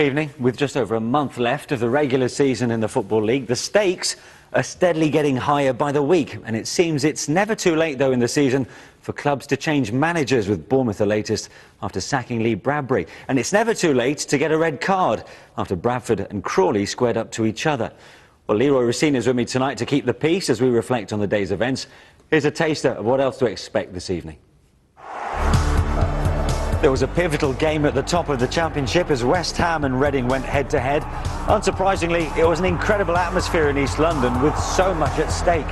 Evening. With just over a month left of the regular season in the Football League, the stakes are steadily getting higher by the week, and it seems it's never too late, though, in the season for clubs to change managers, with Bournemouth the latest after sacking Lee Bradbury. And it's never too late to get a red card after Bradford and Crawley squared up to each other. Well, Leroy Rosenior is with me tonight to keep the peace as we reflect on the day's events. Here's a taster of what else to expect this evening. There was a pivotal game at the top of the Championship as West Ham and Reading went head-to-head. Unsurprisingly, it was an incredible atmosphere in East London with so much at stake.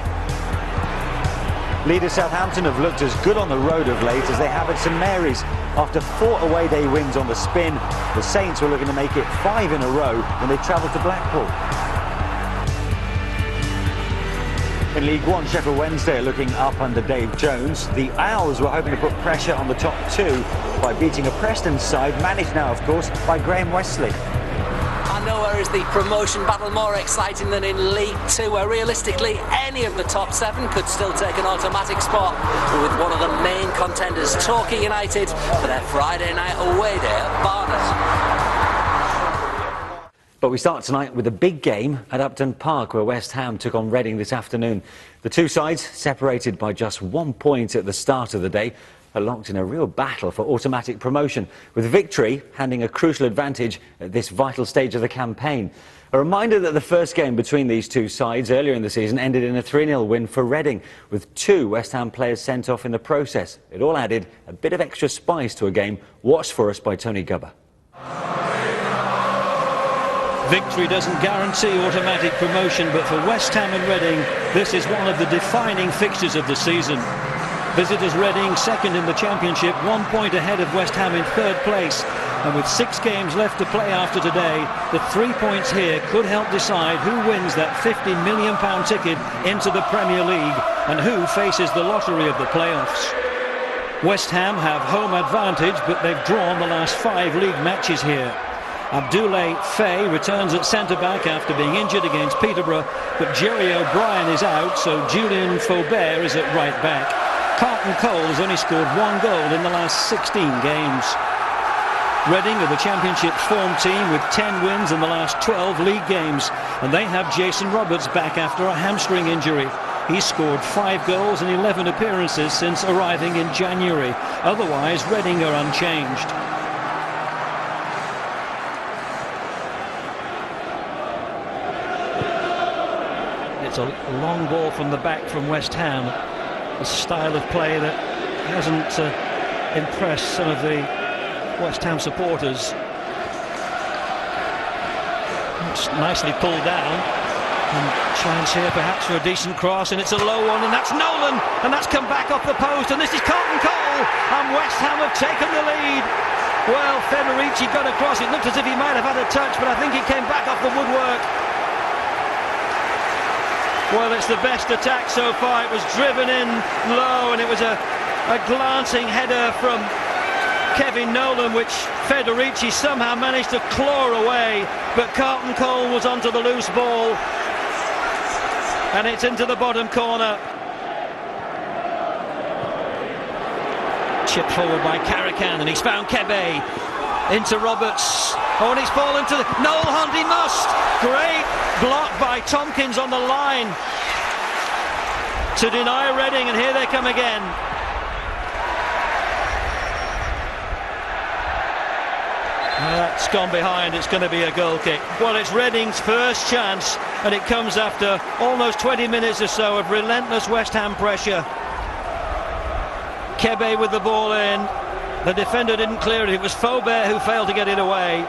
Leaders Southampton have looked as good on the road of late as they have at St Mary's. After 4 away-day wins on the spin, the Saints were looking to make it 5 in a row when they travelled to Blackpool. In League One, Sheffield Wednesday are looking up under Dave Jones. The Owls were hoping to put pressure on the top two by beating a Preston side, managed now, of course, by Graham Westley. And nowhere is the promotion battle more exciting than in League Two, where realistically any of the top 7 could still take an automatic spot, with one of the main contenders, Torquay United, for their Friday night away day at Barnet. But we start tonight with a big game at Upton Park, where West Ham took on Reading this afternoon. The two sides, separated by just 1 point at the start of the day, are locked in a real battle for automatic promotion, with victory handing a crucial advantage at this vital stage of the campaign. A reminder that the first game between these two sides earlier in the season ended in a 3-0 win for Reading, with 2 West Ham players sent off in the process. It all added a bit of extra spice to a game watched for us by Tony Gubber. Victory doesn't guarantee automatic promotion, but for West Ham and Reading, this is one of the defining fixtures of the season. Visitors Reading second in the Championship, 1 point ahead of West Ham in third place. And with 6 games left to play after today, the 3 points here could help decide who wins that £50 million ticket into the Premier League and who faces the lottery of the playoffs. West Ham have home advantage, but they've drawn the last 5 league matches here. Abdoulaye Faye returns at centre-back after being injured against Peterborough, but Jerry O'Brien is out, so Julian Faubert is at right-back. Carlton Cole has only scored 1 goal in the last 16 games. Reading are the Championship form team with 10 wins in the last 12 league games, and they have Jason Roberts back after a hamstring injury. He's scored 5 goals in 11 appearances since arriving in January. Otherwise, Reading are unchanged. It's a long ball from the back from West Ham, a style of play that hasn't impressed some of the West Ham supporters. It's nicely pulled down, and chance here perhaps for a decent cross, and it's a low one, and that's Nolan, and that's come back off the post, and this is Carlton Cole, and West Ham have taken the lead. Well, Federici got across, it looked as if he might have had a touch, but I think he came back off the woodwork. Well, it's the best attack so far. It was driven in low, and it was a glancing header from Kevin Nolan, which Federici somehow managed to claw away, but Carlton Cole was onto the loose ball, and it's into the bottom corner. Chipped forward by Karakan, and he's found Kebe into Roberts. Oh, and he's fallen to Noel Hunt. He must. Great block by Tompkins on the line to deny Reading, and here they come again. That's gone behind. It's going to be a goal kick. Well, it's Reading's first chance, and it comes after almost 20 minutes or so of relentless West Ham pressure. Kebe with the ball in. The defender didn't clear it. It was Faubert who failed to get it away.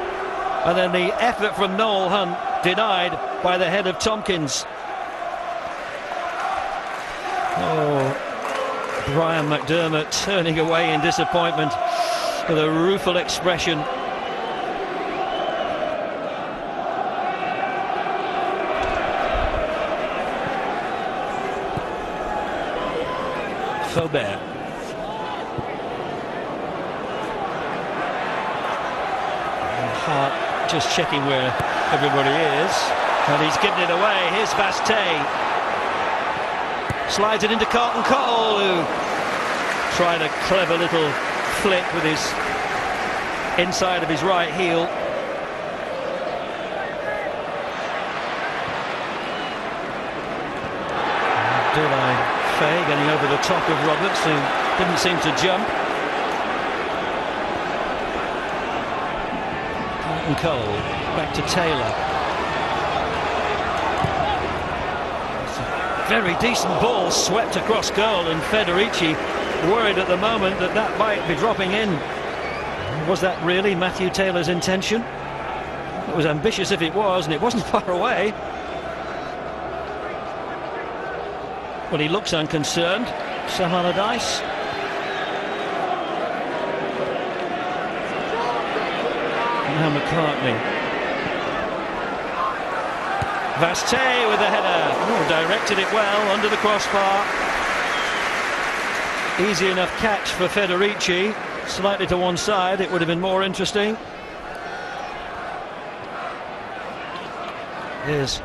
And then the effort from Noel Hunt denied by the head of Tompkins. Oh, Brian McDermott turning away in disappointment with a rueful expression. Faubert. Hart just checking where everybody is, and he's given it away. Here's Bastey, slides it into Carlton Cole, who tried a clever little flick with his inside of his right heel. Abdullah Faye getting over the top of Roberts, who didn't seem to jump. Carlton Cole back to Taylor. It's a very decent ball swept across goal, and Federici worried at the moment that that might be dropping in. Was that really Matthew Taylor's intention? It was ambitious if it was, and it wasn't far away. Well, he looks unconcerned. Sam Allardyce. Now McCartney. Vaste with the header. Oh, directed it well under the crossbar. Easy enough catch for Federici. Slightly to one side, it would have been more interesting. Here's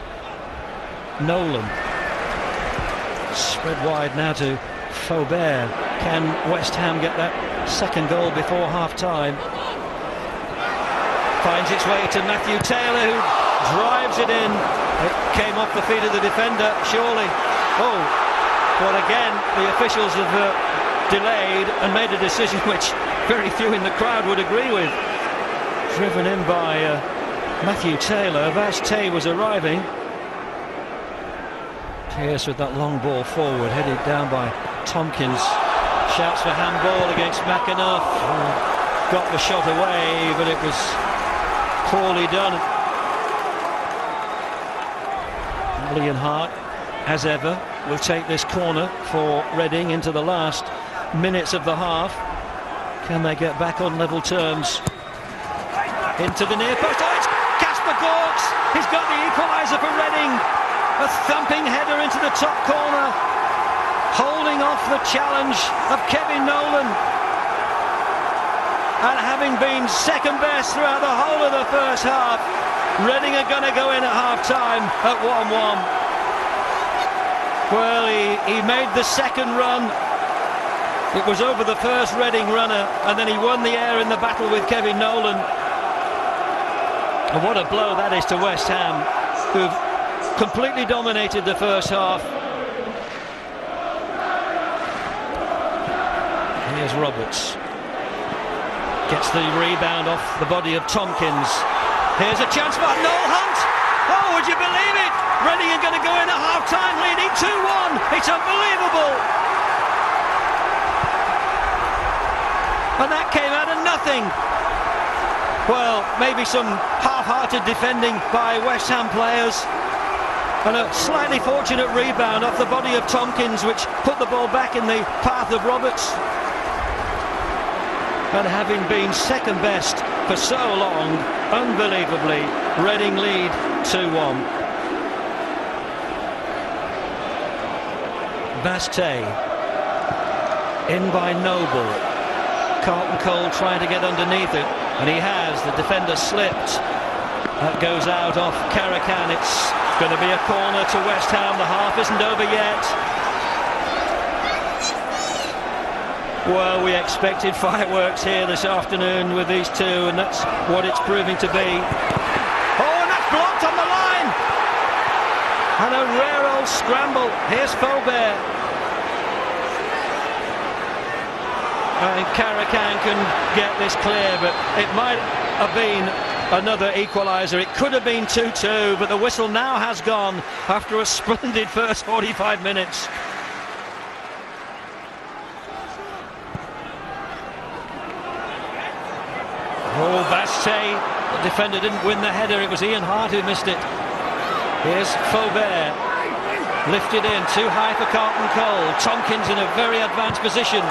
Nolan. Spread wide now to Faubert. Can West Ham get that second goal before half-time? Finds its way to Matthew Taylor, who drives it in. It came off the feet of the defender, surely. Oh, well, again, the officials have delayed and made a decision which very few in the crowd would agree with. Driven in by Matthew Taylor. Vaste was arriving. Pierce with that long ball forward, headed down by Tompkins. Shouts for handball against McAnuff. Got the shot away, but it was poorly done. Leonhardt, as ever, will take this corner for Reading into the last minutes of the half. Can they get back on level terms? Into the near post. Oh, it's Casper Gawkes! He's got the equaliser for Reading. A thumping header into the top corner, holding off the challenge of Kevin Nolan. And having been second best throughout the whole of the first half, Reading are going to go in at half-time at 1-1. Well, he made the second run. It was over the first Reading runner, and then he won the air in the battle with Kevin Nolan. And what a blow that is to West Ham, who've completely dominated the first half. Here's Roberts. Gets the rebound off the body of Tompkins. Here's a chance for Noel Hunt. Oh, would you believe it? Reading are going to go in at half-time leading 2-1. It's unbelievable. And that came out of nothing. Well, maybe some half-hearted defending by West Ham players. And a slightly fortunate rebound off the body of Tompkins, which put the ball back in the path of Roberts. And having been second best for so long, unbelievably, Reading lead 2-1. Vaste. In by Noble. Carlton Cole trying to get underneath it, and he has. The defender slipped. That goes out off Caracan. It's going to be a corner to West Ham. The half isn't over yet. Well, we expected fireworks here this afternoon with these two, and that's what it's proving to be. Oh, and that's blocked on the line! And a rare old scramble. Here's Faubert. And Caracan can get this clear, but it might have been another equaliser. It could have been 2-2, but the whistle now has gone after a splendid first 45 minutes. Oh, Vaste, the defender didn't win the header. It was Ian Hart who missed it. Here's Faubert. Lifted in, too high for Carlton Cole. Tompkins in a very advanced position.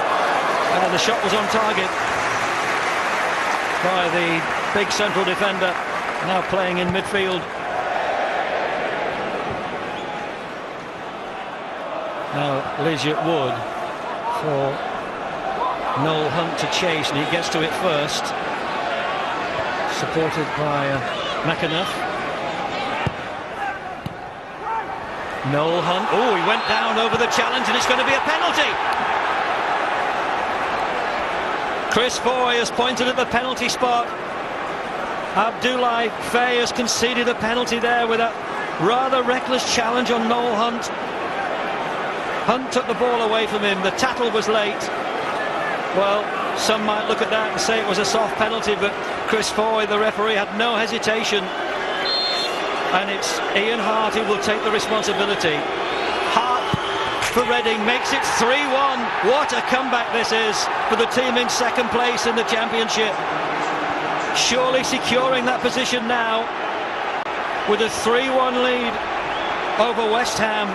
The shot was on target by the big central defender, now playing in midfield. Now Leisure Wood for Noel Hunt to chase, and he gets to it first. Supported by McAnuff. Noel Hunt. Oh, he went down over the challenge, and it's going to be a penalty. Chris Foy has pointed at the penalty spot. Abdullah Faye has conceded a penalty there with a rather reckless challenge on Noel Hunt. Hunt took the ball away from him. The tackle was late. Well, some might look at that and say it was a soft penalty, but Chris Foy, the referee, had no hesitation. And it's Ian Hart who will take the responsibility. Hart for Reading makes it 3-1. What a comeback this is for the team in second place in the Championship. Surely securing that position now with a 3-1 lead over West Ham.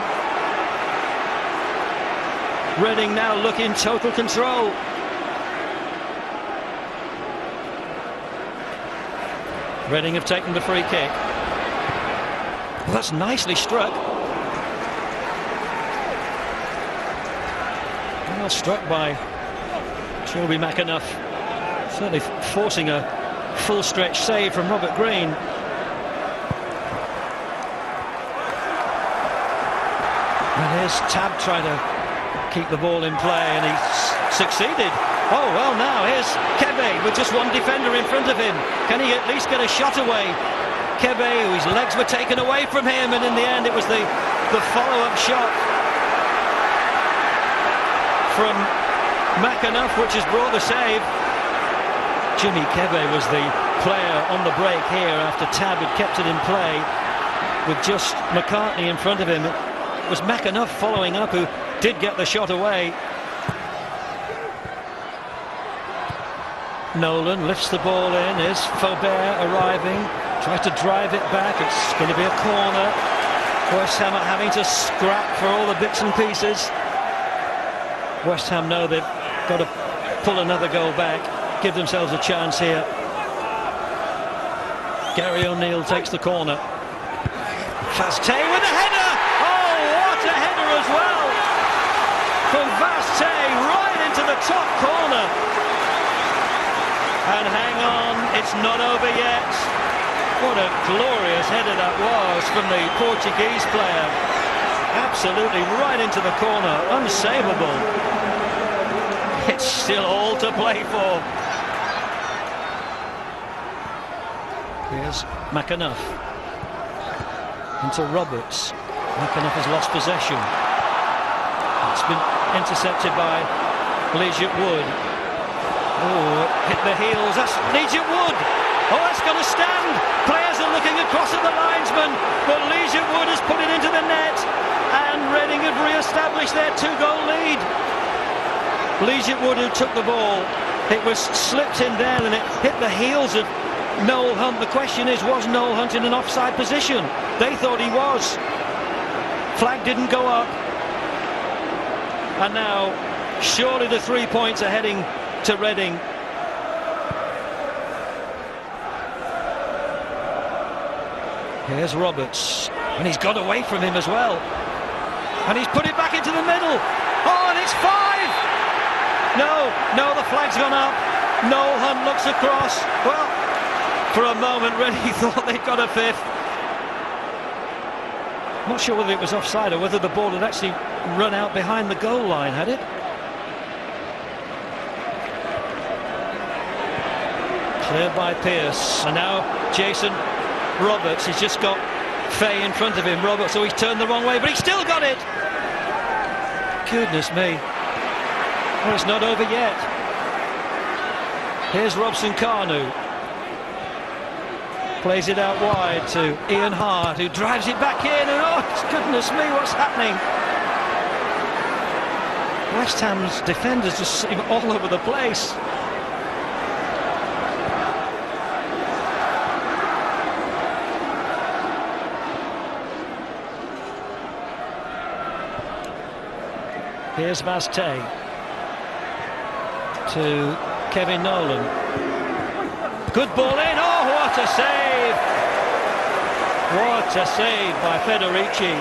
Reading now look in total control. Reading have taken the free kick. Well, that's nicely struck. Well struck by Shelby McAnuff. Certainly forcing a full stretch save from Robert Green. And here's Tab trying to keep the ball in play, and he's succeeded. Oh, well, now here's Kebe with just one defender in front of him. Can he at least get a shot away? Kebe, whose legs were taken away from him, and in the end it was the follow-up shot from McAnuff, which has brought the save. Jimmy Kebe was the player on the break here after Tab had kept it in play with just McCartney in front of him. It was McAnuff following up who did get the shot away. Nolan lifts the ball in. Here's Faubert arriving, tries to drive it back. It's going to be a corner. West Ham are having to scrap for all the bits and pieces. West Ham know they've got to pull another goal back, give themselves a chance here. Gary O'Neill takes the corner. Vastey with a header! Oh, what a header as well! From Vastey right into the top corner. And hang on, it's not over yet. What a glorious header that was from the Portuguese player. Absolutely right into the corner, unsavable. It's still all to play for. Here's McAnuff. Into Roberts. McAnuff has lost possession. It's been intercepted by Legiot Wood. Oh, hit the heels. That's Legiot Wood. Oh, that's going to stand. Players are looking across at the linesman, but Legiot Wood has put it into the net, and Reading have re-established their 2-goal lead. Legiot Wood, who took the ball, it was slipped in there and it hit the heels of Noel Hunt. The question is, was Noel Hunt in an offside position? They thought he was. Flag didn't go up. And now, surely the 3 points are heading to Reading. Here's Roberts, and he's got away from him as well, and he's put it back into the middle. Oh, and it's 5. No, the flag's gone up. Noel Hunt looks across. Well, for a moment Reading thought they'd got a 5th. Not sure whether it was offside or whether the ball had actually run out behind the goal line, had it? Cleared by Pearce, and now Jason Roberts. He's just got Fay in front of him. Roberts, so he's turned the wrong way, but he's still got it. Goodness me. Well, it's not over yet. Here's Robson Kanu. Plays it out wide to Ian Hart, who drives it back in, and oh, goodness me, what's happening? West Ham's defenders just seem all over the place. Here's Vastey to Kevin Nolan. Good ball in. Oh, what a save! What a save by Federici.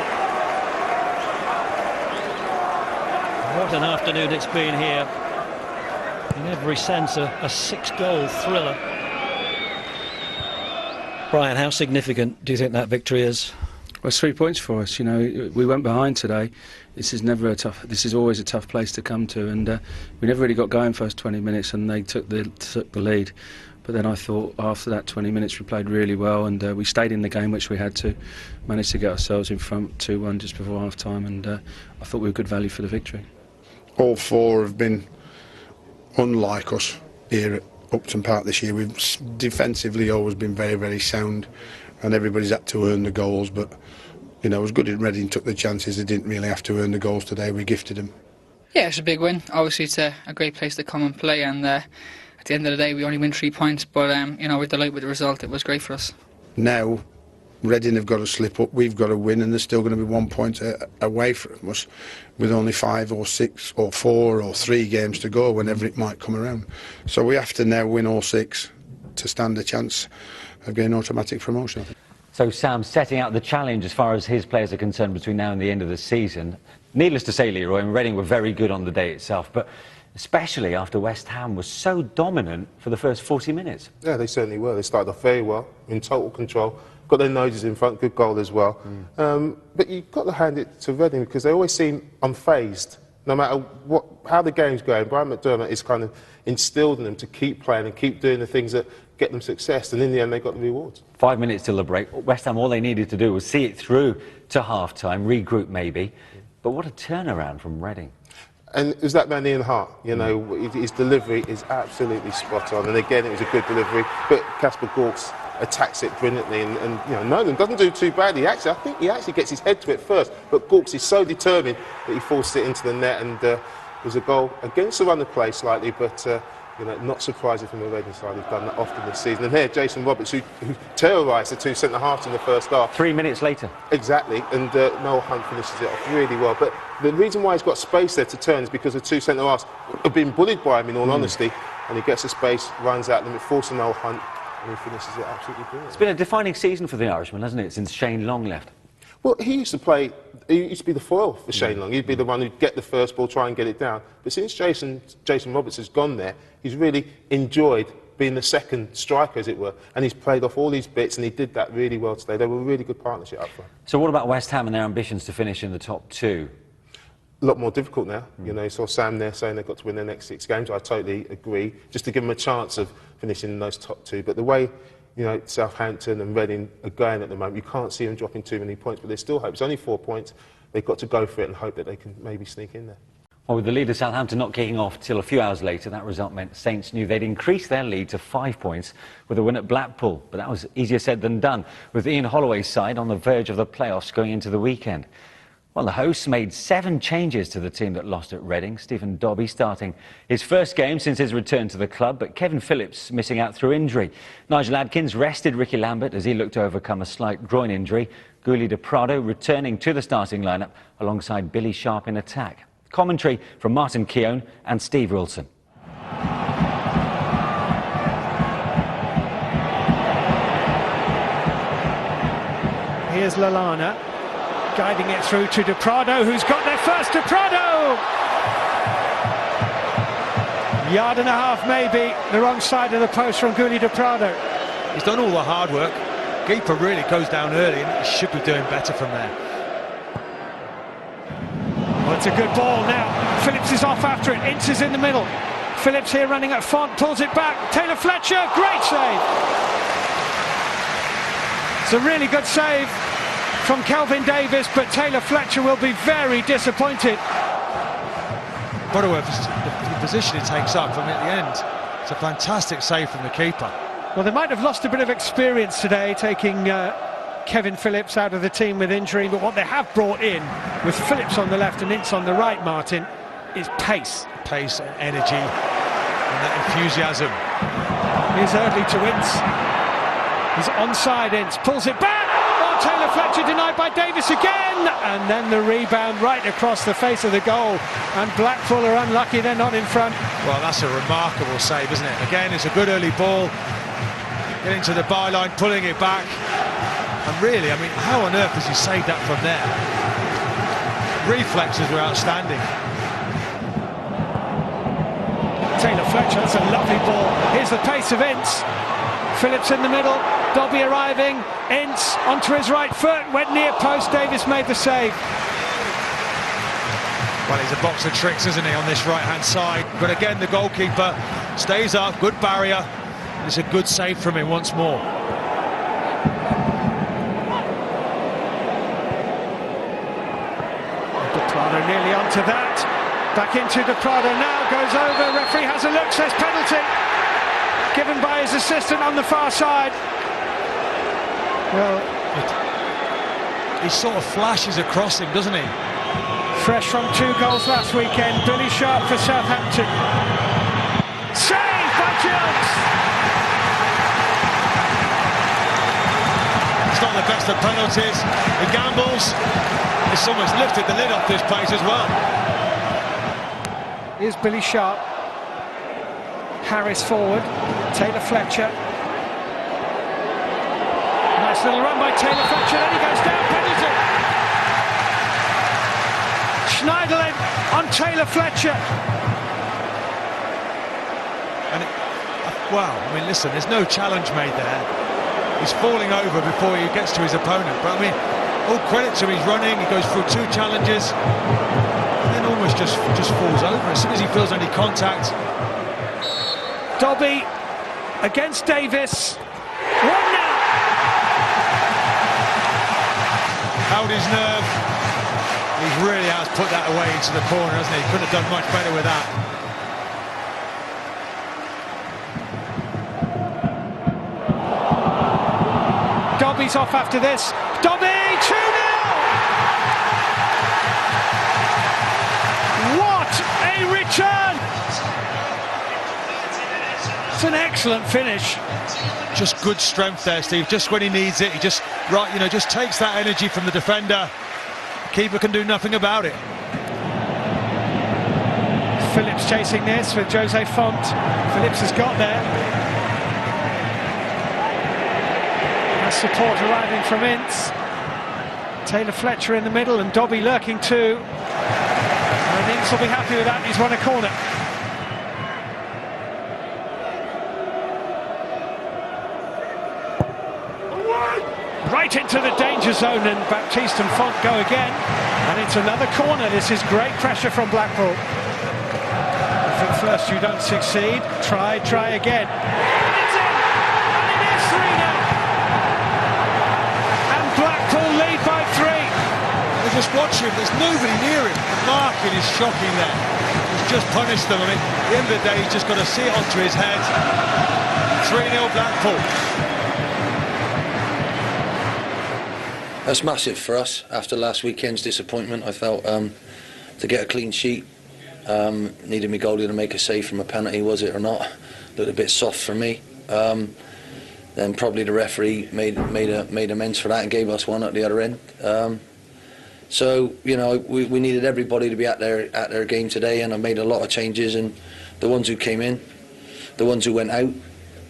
What an afternoon it's been here. In every sense, a 6-goal thriller. Brian, how significant do you think that victory is? Well, it's 3 points for us. You know, we went behind today. This is always a tough place to come to, and we never really got going first 20 minutes, and they took the lead. But then I thought after that 20 minutes we played really well, and we stayed in the game, which we had to. Managed to get ourselves in front 2-1 just before half-time, and I thought we were good value for the victory. All four have been unlike us here at Upton Park this year. We've defensively always been very, very sound, and everybody's had to earn the goals, but you know, as good as Reading took the chances, they didn't really have to earn the goals today. We gifted them. Yeah, it's a big win. Obviously it's a great place to come and play, and at the end of the day we only win 3 points, but you know, we're delighted with the result. It was great for us. Now Reading have got to slip up, we've got to win, and they're still going to be 1 point away from us with only 5 or 6 or 4 or 3 games to go, whenever it might come around. So we have to now win all 6 to stand a chance of getting automatic promotion, I think. So Sam setting out the challenge as far as his players are concerned between now and the end of the season. Needless to say, Leroy, and Reading were very good on the day itself, but especially after West Ham was so dominant for the first 40 minutes. Yeah, they certainly were. They started off very well, in total control, got their noses in front, good goal as well. But you've got to hand it to Reading because they always seem unfazed. No matter how the game's going, Brian McDermott is kind of instilled in them to keep playing and keep doing the things that get them success, and in the end they got the rewards. 5 minutes till the break. West Ham, all they needed to do was see it through to half-time, regroup maybe. But what a turnaround from Reading. And it was that man Ian Hart, you know, his delivery is absolutely spot on, and again it was a good delivery, but Kasper Gorks attacks it brilliantly, and you know, Nolan doesn't do too badly. Actually, I think he actually gets his head to it first, but Gorks is so determined that he forced it into the net, and it was a goal against the run of play slightly, but you know, not surprising from the Reading side. He's done that often this season. And here, Jason Roberts, who terrorised the 2 centre-halves in the first half. 3 minutes later. Exactly, and Noel Hunt finishes it off really well. But the reason why he's got space there to turn is because the 2 centre-halves have been bullied by him, in all honesty, and he gets the space, runs out limit, forcing Noel Hunt, and he finishes it absolutely brilliant. It's been a defining season for the Irishman, hasn't it, since Shane Long left? Well, he used to be the foil for Shane Long. He'd be the one who'd get the first ball, try and get it down. But since Jason Roberts has gone there, he's really enjoyed being the second striker, as it were, and he's played off all these bits, and he did that really well today. They were a really good partnership up front. So what about West Ham and their ambitions to finish in the top 2? A lot more difficult now. You know, you saw Sam there saying they've got to win their next 6 games. I totally agree, just to give them a chance of finishing in those top 2. But the way, you know, Southampton and Reading are going at the moment, you can't see them dropping too many points, but there's still hope. It's only 4 points. They've got to go for it and hope that they can maybe sneak in there. Well, with the leader Southampton not kicking off till a few hours later, that result meant Saints knew they'd increased their lead to 5 points with a win at Blackpool. But that was easier said than done, with Ian Holloway's side on the verge of the playoffs going into the weekend. Well, the hosts made 7 changes to the team that lost at Reading. Stephen Dobbie starting his first game since his return to the club, but Kevin Phillips missing out through injury. Nigel Adkins rested Ricky Lambert as he looked to overcome a slight groin injury. Gulli de Prado returning to the starting lineup alongside Billy Sharp in attack. Commentary from Martin Keown and Steve Wilson. Here's Lallana guiding it through to de Prado, who's got there first. De Prado! Yard and a half maybe, the wrong side of the post from Gulli de Prado. He's done all the hard work. Keeper really goes down early and he should be doing better from there. Well, it's a good ball now. Phillips is off after it. Ince is in the middle. Phillips here running at Font, pulls it back. Taylor Fletcher, great save. It's a really good save from Kelvin Davis, but Taylor Fletcher will be very disappointed. Butterworth, the position he takes up from at the end. It's a fantastic save from the keeper. Well, they might have lost a bit of experience today, taking Kevin Phillips out of the team with injury, but what they have brought in, with Phillips on the left and Ince on the right, Martin, is pace. Pace, energy, and that enthusiasm. Here's Eardley to Ince. He's onside, Ince pulls it back. Oh, Taylor Fletcher denied by Davis again, and then the rebound right across the face of the goal. And Blackpool are unlucky they're not in front. Well, that's a remarkable save, isn't it? Again, it's a good early ball. Getting to the byline, pulling it back. And really, I mean, how on earth has he saved that from there? Reflexes were outstanding. Taylor Fletcher, that's a lovely ball. Here's the pace of Ince. Phillips in the middle, Dobbie arriving. Ince onto his right foot, went near post. Davis made the save. Well, he's a box of tricks, isn't he, on this right-hand side? But again, the goalkeeper stays up, good barrier. It's a good save from him once more. De Prado nearly onto that. Back into De Prado now, goes over, referee has a look, says penalty. Given by his assistant on the far side. Well, he sort of flashes across him, doesn't he? Fresh from 2 goals last weekend, Billy Sharp for Southampton. Saved by Jones! It's not the best of penalties. He gambles. It's almost lifted the lid off this place as well. Here's Billy Sharp. Harris forward. Taylor Fletcher. Nice little run by Taylor Fletcher. Then he goes down. Penalty. Schneiderlin on Taylor Fletcher. And wow, I mean, listen, there's no challenge made there. He's falling over before he gets to his opponent. But I mean, all credit to him, he's running, he goes through 2 challenges, and then almost just falls over as soon as he feels any contact. Dobby against Davis. 1-0. Held his nerve. He really has put that away into the corner, hasn't he? Couldn't have done much better with that. Dobby's off after this. Dobby, 2-0! What a return! It's an excellent finish. Just good strength there, Steve. Just when he needs it, he just just takes that energy from the defender. Keeper can do nothing about it. Phillips chasing this with Jose Font. Phillips has got there. Support arriving from Ince. Taylor Fletcher in the middle and Dobby lurking too. And Ince will be happy with that. He's won a corner. Right into the danger zone, and Baptiste and Font go again. And it's another corner. This is great pressure from Blackpool. If at first you don't succeed, try again. And it's in! And it is 3-0! Blackpool lead by 3. They just watch him, there's nobody near him. The marking is shocking there. He's just punished them. I mean, at the end of the day, he's just got to see it onto his head. 3-0 Blackpool. That's massive for us. After last weekend's disappointment, I felt to get a clean sheet, needed me goalie to make a save from a penalty, was it or not? Looked a bit soft for me. Then probably the referee made amends for that and gave us one at the other end. So we needed everybody to be at their game today, and I made a lot of changes. And the ones who came in, the ones who went out,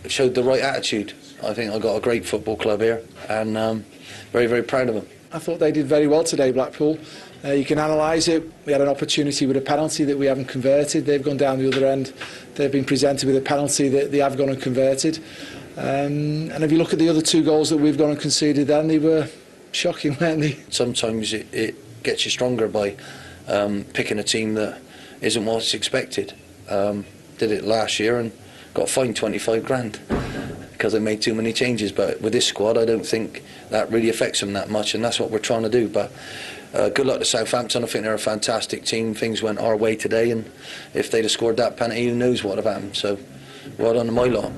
showed the right attitude. I think I got a great football club here, and very, very proud of them. I thought they did very well today, Blackpool. You can analyse it. We had an opportunity with a penalty that we haven't converted. They've gone down the other end. They've been presented with a penalty that they have gone and converted. And if you look at the other 2 goals that we've gone and conceded, then they were shocking, weren't they? Sometimes it gets you stronger by picking a team that isn't what's expected. Did it last year and got fined 25 grand because I made too many changes. But with this squad, I don't think that really affects them that much, and that's what we're trying to do. But good luck to Southampton. I think they're a fantastic team. Things went our way today, and if they'd have scored that penalty, who knows what would have happened. So well done to my lot.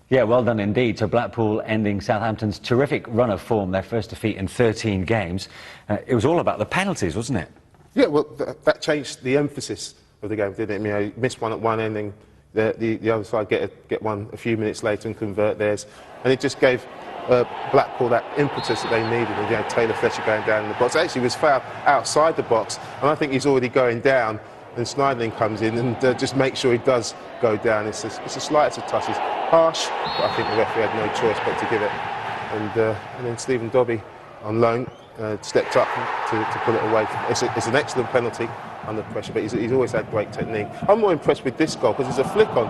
Yeah, well done indeed to Blackpool, ending Southampton's terrific run of form, their first defeat in 13 games. It was all about the penalties, wasn't it? Yeah, well, that changed the emphasis of the game, didn't it? You missed one at one end, and the other side get one a few minutes later and convert theirs. And it just gave Blackpool that impetus that they needed. And Taylor Fletcher going down in the box. Actually, was fouled outside the box, and I think he's already going down. And Schneiderlin comes in and just makes sure he does go down. It's a slight of touches, harsh, but I think the referee had no choice but to give it. And then Stephen Dobby on loan stepped up to pull it away. It's an excellent penalty under pressure, but he's always had great technique. I'm more impressed with this goal because there's a flick on,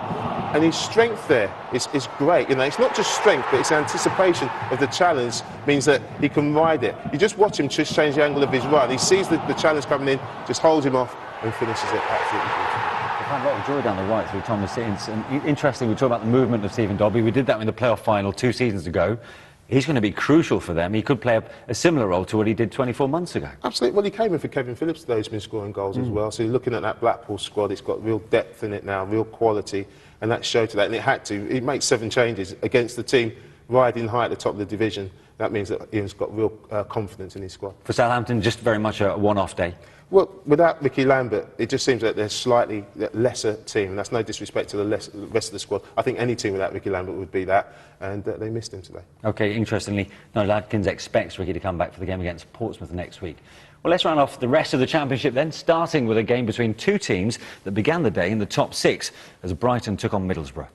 and his strength there is great. It's not just strength, but it's anticipation of the challenge means that he can ride it. You just watch him just change the angle of his run. He sees the challenge coming in, just holds him off and finishes it absolutely beautiful. Had a lot of joy down the right through Thomas Ince. And interesting, we talk about the movement of Stephen Dobbie. We did that in the playoff final 2 seasons ago. He's going to be crucial for them. He could play a similar role to what he did 24 months ago. Absolutely. Well, he came in for Kevin Phillips today, who's been scoring goals as well. So you're looking at that Blackpool squad, it's got real depth in it now, real quality, and that showed to that. And it had to. He made 7 changes against the team riding high at the top of the division. That means that Ian's got real confidence in his squad. For Southampton, just very much a one-off day. Well, without Ricky Lambert, it just seems that they're slightly lesser team. And that's no disrespect to the rest of the squad. I think any team without Ricky Lambert would be that, and they missed him today. OK, interestingly, Nigel Adkins expects Ricky to come back for the game against Portsmouth next week. Well, let's round off the rest of the Championship then, starting with a game between 2 teams that began the day in the top 6 as Brighton took on Middlesbrough.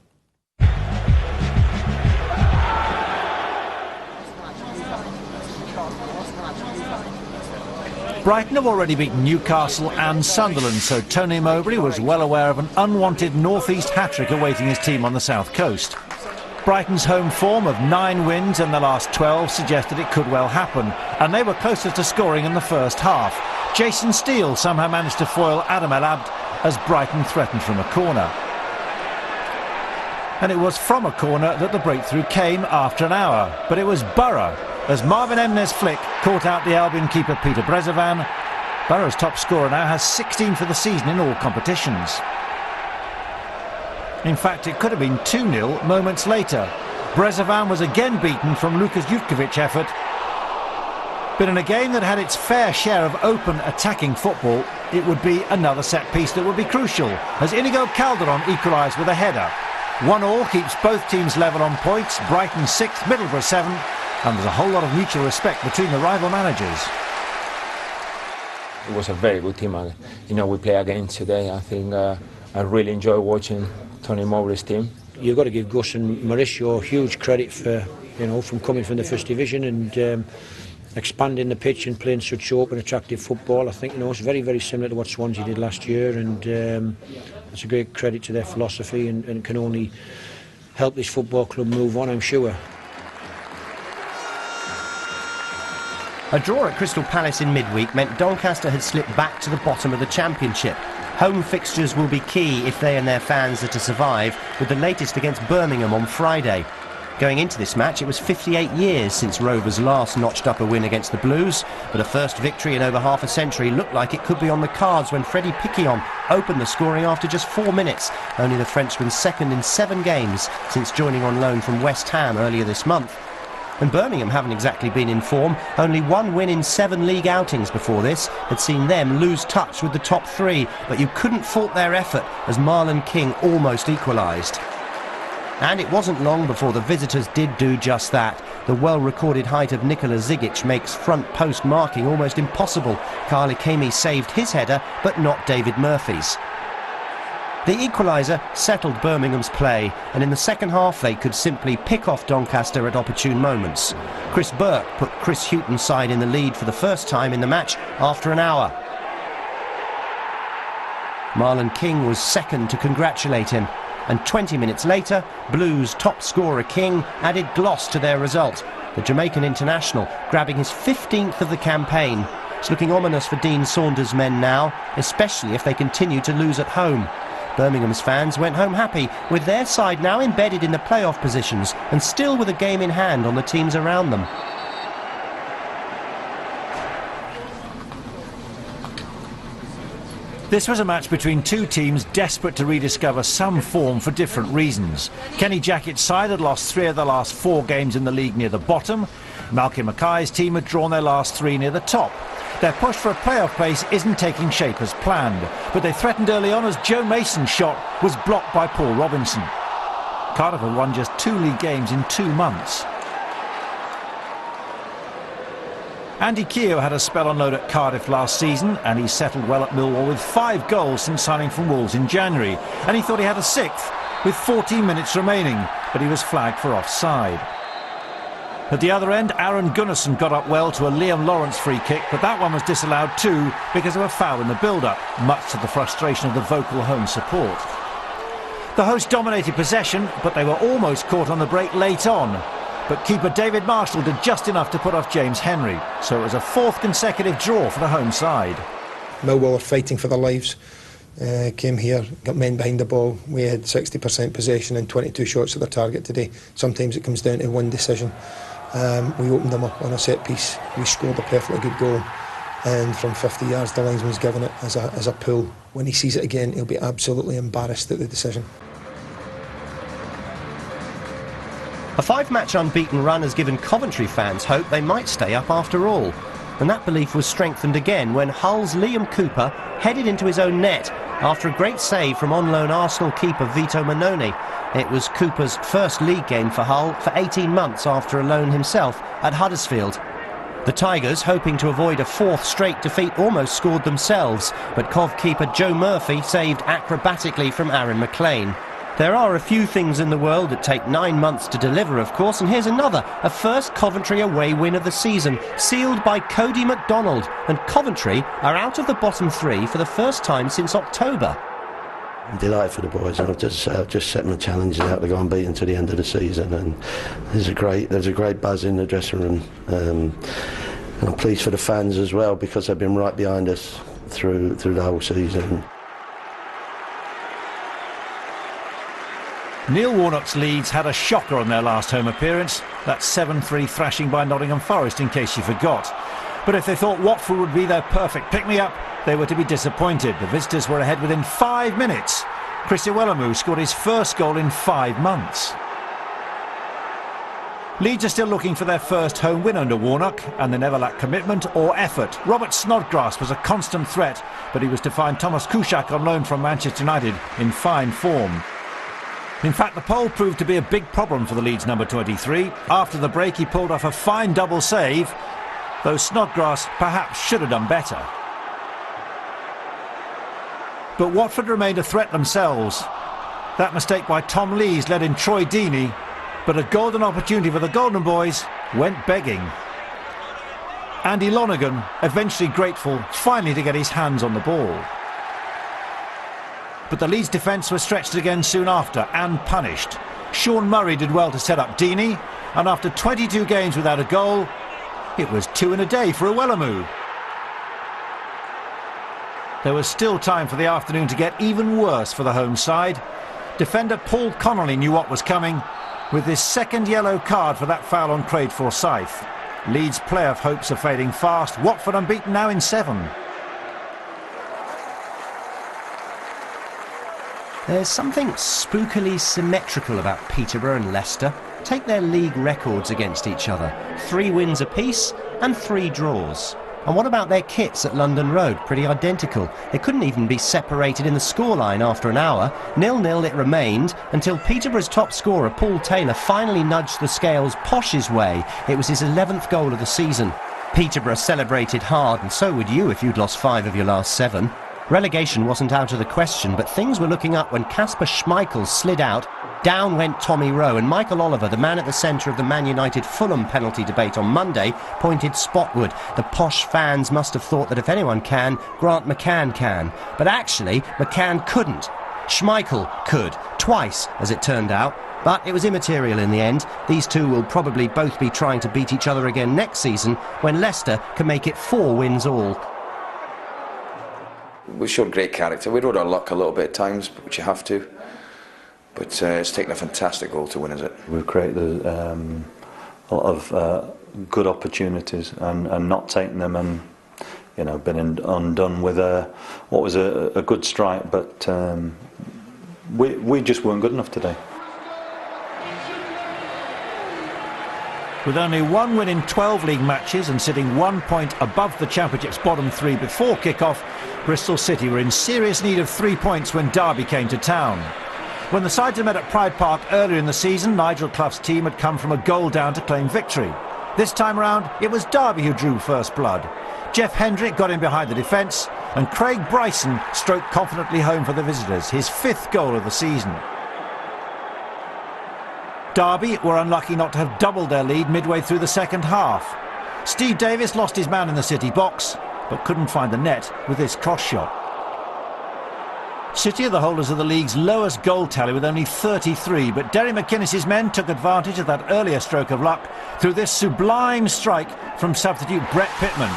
Brighton have already beaten Newcastle and Sunderland, so Tony Mowbray was well aware of an unwanted north-east hat-trick awaiting his team on the south coast. Brighton's home form of 9 wins in the last 12 suggested it could well happen, and they were closer to scoring in the first half. Jason Steele somehow managed to foil Adam El Abd as Brighton threatened from a corner. And it was from a corner that the breakthrough came after an hour, but it was Borough as Marvin Emnes flick caught out the Albion keeper Peter Brezovan. Borough's top scorer now has 16 for the season in all competitions. In fact, it could have been 2-0 moments later. Brezovan was again beaten from Lukas Jutkovic's effort. But in a game that had its fair share of open attacking football, it would be another set piece that would be crucial, as Inigo Calderon equalised with a header. 1-1 keeps both teams level on points, Brighton 6th, Middlesbrough 7th, and there's a whole lot of mutual respect between the rival managers. It was a very good team, and we play again today. I think I really enjoy watching Tony Mowbray's team. You've got to give Gus and Manish your huge credit for, from coming from the First Division and expanding the pitch and playing such open, attractive football. I think it's very, very similar to what Swansea did last year, and it's a great credit to their philosophy, and can only help this football club move on, I'm sure. A draw at Crystal Palace in midweek meant Doncaster had slipped back to the bottom of the Championship. Home fixtures will be key if they and their fans are to survive, with the latest against Birmingham on Friday. Going into this match, it was 58 years since Rovers last notched up a win against the Blues, but a first victory in over half a century looked like it could be on the cards when Freddie Piquillon opened the scoring after just 4 minutes, only the Frenchman's second in 7 games since joining on loan from West Ham earlier this month. And Birmingham haven't exactly been in form. Only 1 win in 7 league outings before this had seen them lose touch with the top 3, but you couldn't fault their effort as Marlon King almost equalised. And it wasn't long before the visitors did do just that. The well-recorded height of Nikola Zigic makes front post marking almost impossible. Carly Kemi saved his header, but not David Murphy's. The equaliser settled Birmingham's play, and in the second half they could simply pick off Doncaster at opportune moments. Chris Burke put Chris Hughton's side in the lead for the first time in the match after an hour. Marlon King was second to congratulate him, and 20 minutes later, Blues top scorer King added gloss to their result, the Jamaican international grabbing his 15th of the campaign. It's looking ominous for Dean Saunders' men now, especially if they continue to lose at home. Birmingham's fans went home happy, with their side now embedded in the playoff positions and still with a game in hand on the teams around them. This was a match between 2 teams desperate to rediscover some form for different reasons. Kenny Jackett's side had lost 3 of the last 4 games in the league near the bottom. Malcolm Mackay's team had drawn their last 3 near the top. Their push for a playoff place isn't taking shape as planned, but they threatened early on as Joe Mason's shot was blocked by Paul Robinson. Cardiff had won just 2 league games in 2 months. Andy Keogh had a spell on loan at Cardiff last season, and he settled well at Millwall with 5 goals since signing from Wolves in January, and he thought he had a 6th with 14 minutes remaining, but he was flagged for offside. At the other end, Aaron Gunnarsson got up well to a Liam Lawrence free kick, but that one was disallowed too because of a foul in the build-up, much to the frustration of the vocal home support. The hosts dominated possession, but they were almost caught on the break late on. But keeper David Marshall did just enough to put off James Henry, so it was a 4th consecutive draw for the home side. Millwall are fighting for their lives. Came here, got men behind the ball. We had 60% possession and 22 shots at their target today. Sometimes it comes down to one decision. We opened them up on a set piece. We scored a perfectly good goal, and from 50 yards the linesman's given it as a pull. When he sees it again, he'll be absolutely embarrassed at the decision. A 5-match unbeaten run has given Coventry fans hope they might stay up after all. And that belief was strengthened again when Hull's Liam Cooper headed into his own net after a great save from on-loan Arsenal keeper Vito Mannone. It was Cooper's first league game for Hull for 18 months after a loan himself at Huddersfield. The Tigers, hoping to avoid a 4th straight defeat, almost scored themselves, but Cov keeper Joe Murphy saved acrobatically from Aaron McLean. There are a few things in the world that take 9 months to deliver, of course, and here's another, a first Coventry away win of the season, sealed by Cody MacDonald, and Coventry are out of the bottom 3 for the first time since October. I'm delighted for the boys, and I've just set my challenges out to go unbeaten to the end of the season, and there's a great buzz in the dressing room, and I'm pleased for the fans as well, because they've been right behind us through the whole season. Neil Warnock's Leeds had a shocker on their last home appearance. That 7-3 thrashing by Nottingham Forest, in case you forgot. But if they thought Watford would be their perfect pick-me-up, they were to be disappointed. The visitors were ahead within 5 minutes. Chris Iwelumo scored his first goal in 5 months. Leeds are still looking for their first home win under Warnock, and they never lack commitment or effort. Robert Snodgrass was a constant threat, but he was to find Thomas Kuszczak on loan from Manchester United in fine form. In fact, the pole proved to be a big problem for the Leeds number 23. After the break, he pulled off a fine double save, though Snodgrass perhaps should have done better. But Watford remained a threat themselves. That mistake by Tom Lees led in Troy Deeney, but a golden opportunity for the Golden Boys went begging. Andy Lonergan, eventually grateful, finally to get his hands on the ball. But the Leeds defence was stretched again soon after and punished. Sean Murray did well to set up Deeney, and after 22 games without a goal, it was 2 in a day for Iwelumo. There was still time for the afternoon to get even worse for the home side. Defender Paul Connolly knew what was coming, with his second yellow card for that foul on Craig Forsyth. Leeds' playoff hopes are fading fast. Watford unbeaten now in 7. There's something spookily symmetrical about Peterborough and Leicester. Take their league records against each other. 3 wins apiece and 3 draws. And what about their kits at London Road? Pretty identical. They couldn't even be separated in the scoreline after an hour. 0-0 it remained until Peterborough's top scorer, Paul Taylor, finally nudged the scales Posh's way. It was his 11th goal of the season. Peterborough celebrated hard, and so would you if you'd lost 5 of your last 7. Relegation wasn't out of the question, but things were looking up when Kasper Schmeichel slid out. Down went Tommy Rowe, and Michael Oliver, the man at the centre of the Man United Fulham penalty debate on Monday, pointed spotward. The Posh fans must have thought that if anyone can, Grant McCann can. But actually, McCann couldn't. Schmeichel could, twice, as it turned out. But it was immaterial in the end. These two will probably both be trying to beat each other again next season, when Leicester can make it 4 wins all. We showed great character. We rode our luck a little bit at times, which you have to. But it's taken a fantastic goal to win, is it? We've created a lot of good opportunities and not taking them, and been undone with what was a good strike. But we just weren't good enough today. With only 1 win in 12 league matches and sitting 1 point above the Championship's bottom 3 before kick-off, Bristol City were in serious need of 3 points when Derby came to town. When the sides had met at Pride Park earlier in the season, Nigel Clough's team had come from a goal down to claim victory. This time round, it was Derby who drew first blood. Jeff Hendrick got in behind the defence, and Craig Bryson stroked confidently home for the visitors, his 5th goal of the season. Derby were unlucky not to have doubled their lead midway through the second half. Steve Davis lost his man in the City box, but couldn't find the net with his cross shot. City are the holders of the league's lowest goal tally with only 33, but Derry McInnes's men took advantage of that earlier stroke of luck through this sublime strike from substitute Brett Pitman.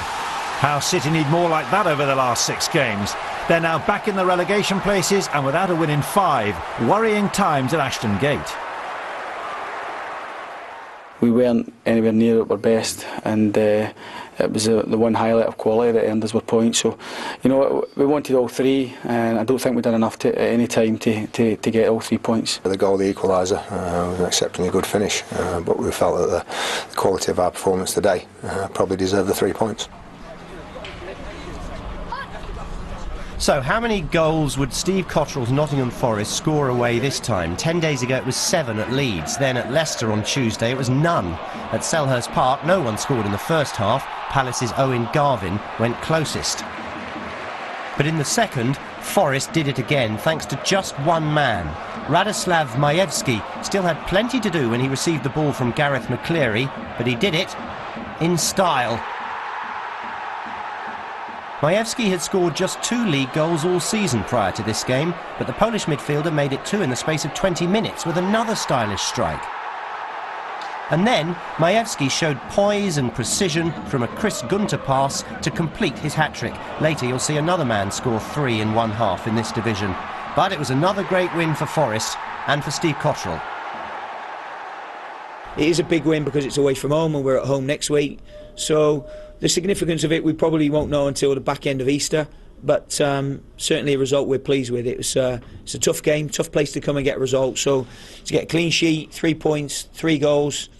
How City need more like that over the last 6 games. They're now back in the relegation places and without a win in 5. Worrying times at Ashton Gate. We weren't anywhere near at our best, and it was the one highlight of quality that earned us our points. So, you know, we wanted all 3, and I don't think we've done enough at any time to get all 3 points. The goal, the equaliser, was an exceptionally good finish, but we felt that the quality of our performance today probably deserved the 3 points. So, how many goals would Steve Cotterill's Nottingham Forest score away this time? 10 days ago it was 7 at Leeds, then at Leicester on Tuesday it was none. At Selhurst Park no one scored in the first half. Palace's Owen Garvin went closest. But in the second, Forest did it again thanks to just one man. Radoslav Majewski still had plenty to do when he received the ball from Gareth McCleary, but he did it in style. Majewski had scored just 2 league goals all season prior to this game, but the Polish midfielder made it 2 in the space of 20 minutes with another stylish strike. And then Majewski showed poise and precision from a Chris Gunter pass to complete his hat-trick. Later you'll see another man score 3 in one half in this division. But it was another great win for Forest and for Steve Cotterill. It is a big win because it's away from home and we're at home next week. So the significance of it we probably won't know until the back end of Easter, but certainly a result we're pleased with. It's a tough game, tough place to come and get a result. So to get a clean sheet, 3 points, 3 goals,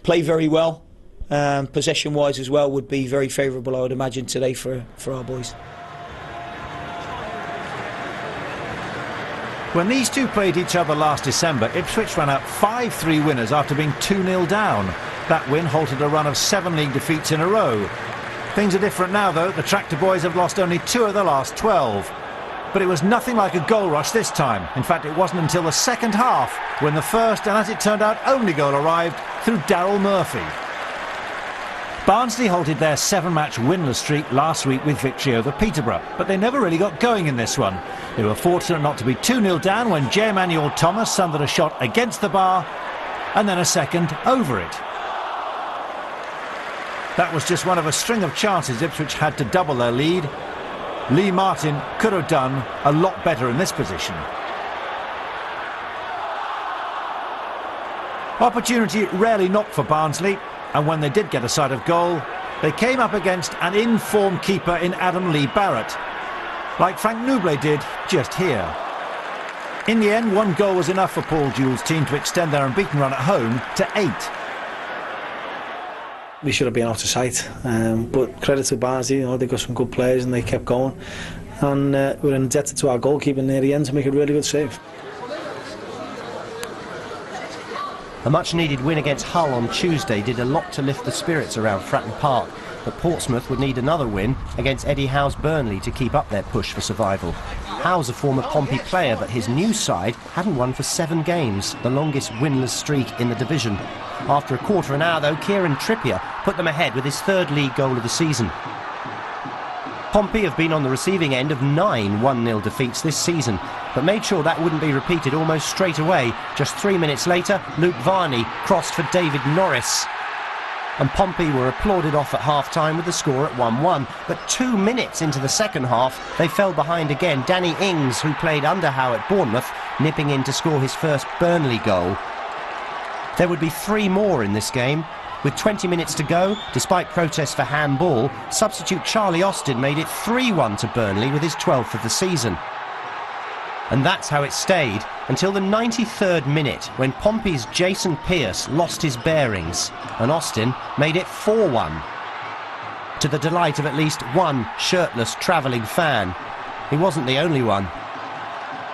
play very well, possession-wise as well, would be very favourable, I would imagine, today for our boys. When these two played each other last December, Ipswich ran out 5-3 winners after being 2-0 down. That win halted a run of 7 league defeats in a row. Things are different now, though. The Tractor Boys have lost only 2 of the last 12. But it was nothing like a goal rush this time. In fact, it wasn't until the second half when the first, and as it turned out, only goal arrived through Daryl Murphy. Barnsley halted their 7-match winless streak last week with victory over Peterborough, but they never really got going in this one. They were fortunate not to be 2-0 down when J. Emmanuel Thomas sundered a shot against the bar and then a second over it. That was just one of a string of chances Ipswich had to double their lead. Lee Martin could have done a lot better in this position. Opportunity rarely knocked for Barnsley, and when they did get a sight of goal, they came up against an in-form keeper in Adam Lee Barrett, like Frank Nouble did just here. In the end, 1 goal was enough for Paul Jewell's team to extend their unbeaten run at home to 8. We should have been out of sight, but credit to Barnsley, you know, they got some good players and they kept going, and we're indebted to our goalkeeper near the end to make a really good save. A much-needed win against Hull on Tuesday did a lot to lift the spirits around Fratton Park, but Portsmouth would need another win against Eddie Howe's Burnley to keep up their push for survival. Howe's a former Pompey player, but his new side hadn't won for 7 games, the longest winless streak in the division. After a quarter of an hour, though, Kieran Trippier put them ahead with his 3rd league goal of the season. Pompey have been on the receiving end of 9 1-0 defeats this season, but made sure that wouldn't be repeated almost straight away. Just 3 minutes later, Luke Varney crossed for David Norris, and Pompey were applauded off at half-time with the score at 1-1. But 2 minutes into the second half, they fell behind again. Danny Ings, who played under Howe at Bournemouth, nipping in to score his first Burnley goal. There would be 3 more in this game. With 20 minutes to go, despite protests for handball, substitute Charlie Austin made it 3-1 to Burnley with his 12th of the season. And that's how it stayed until the 93rd minute, when Pompey's Jason Pearce lost his bearings and Austin made it 4-1. To the delight of at least one shirtless travelling fan. He wasn't the only one.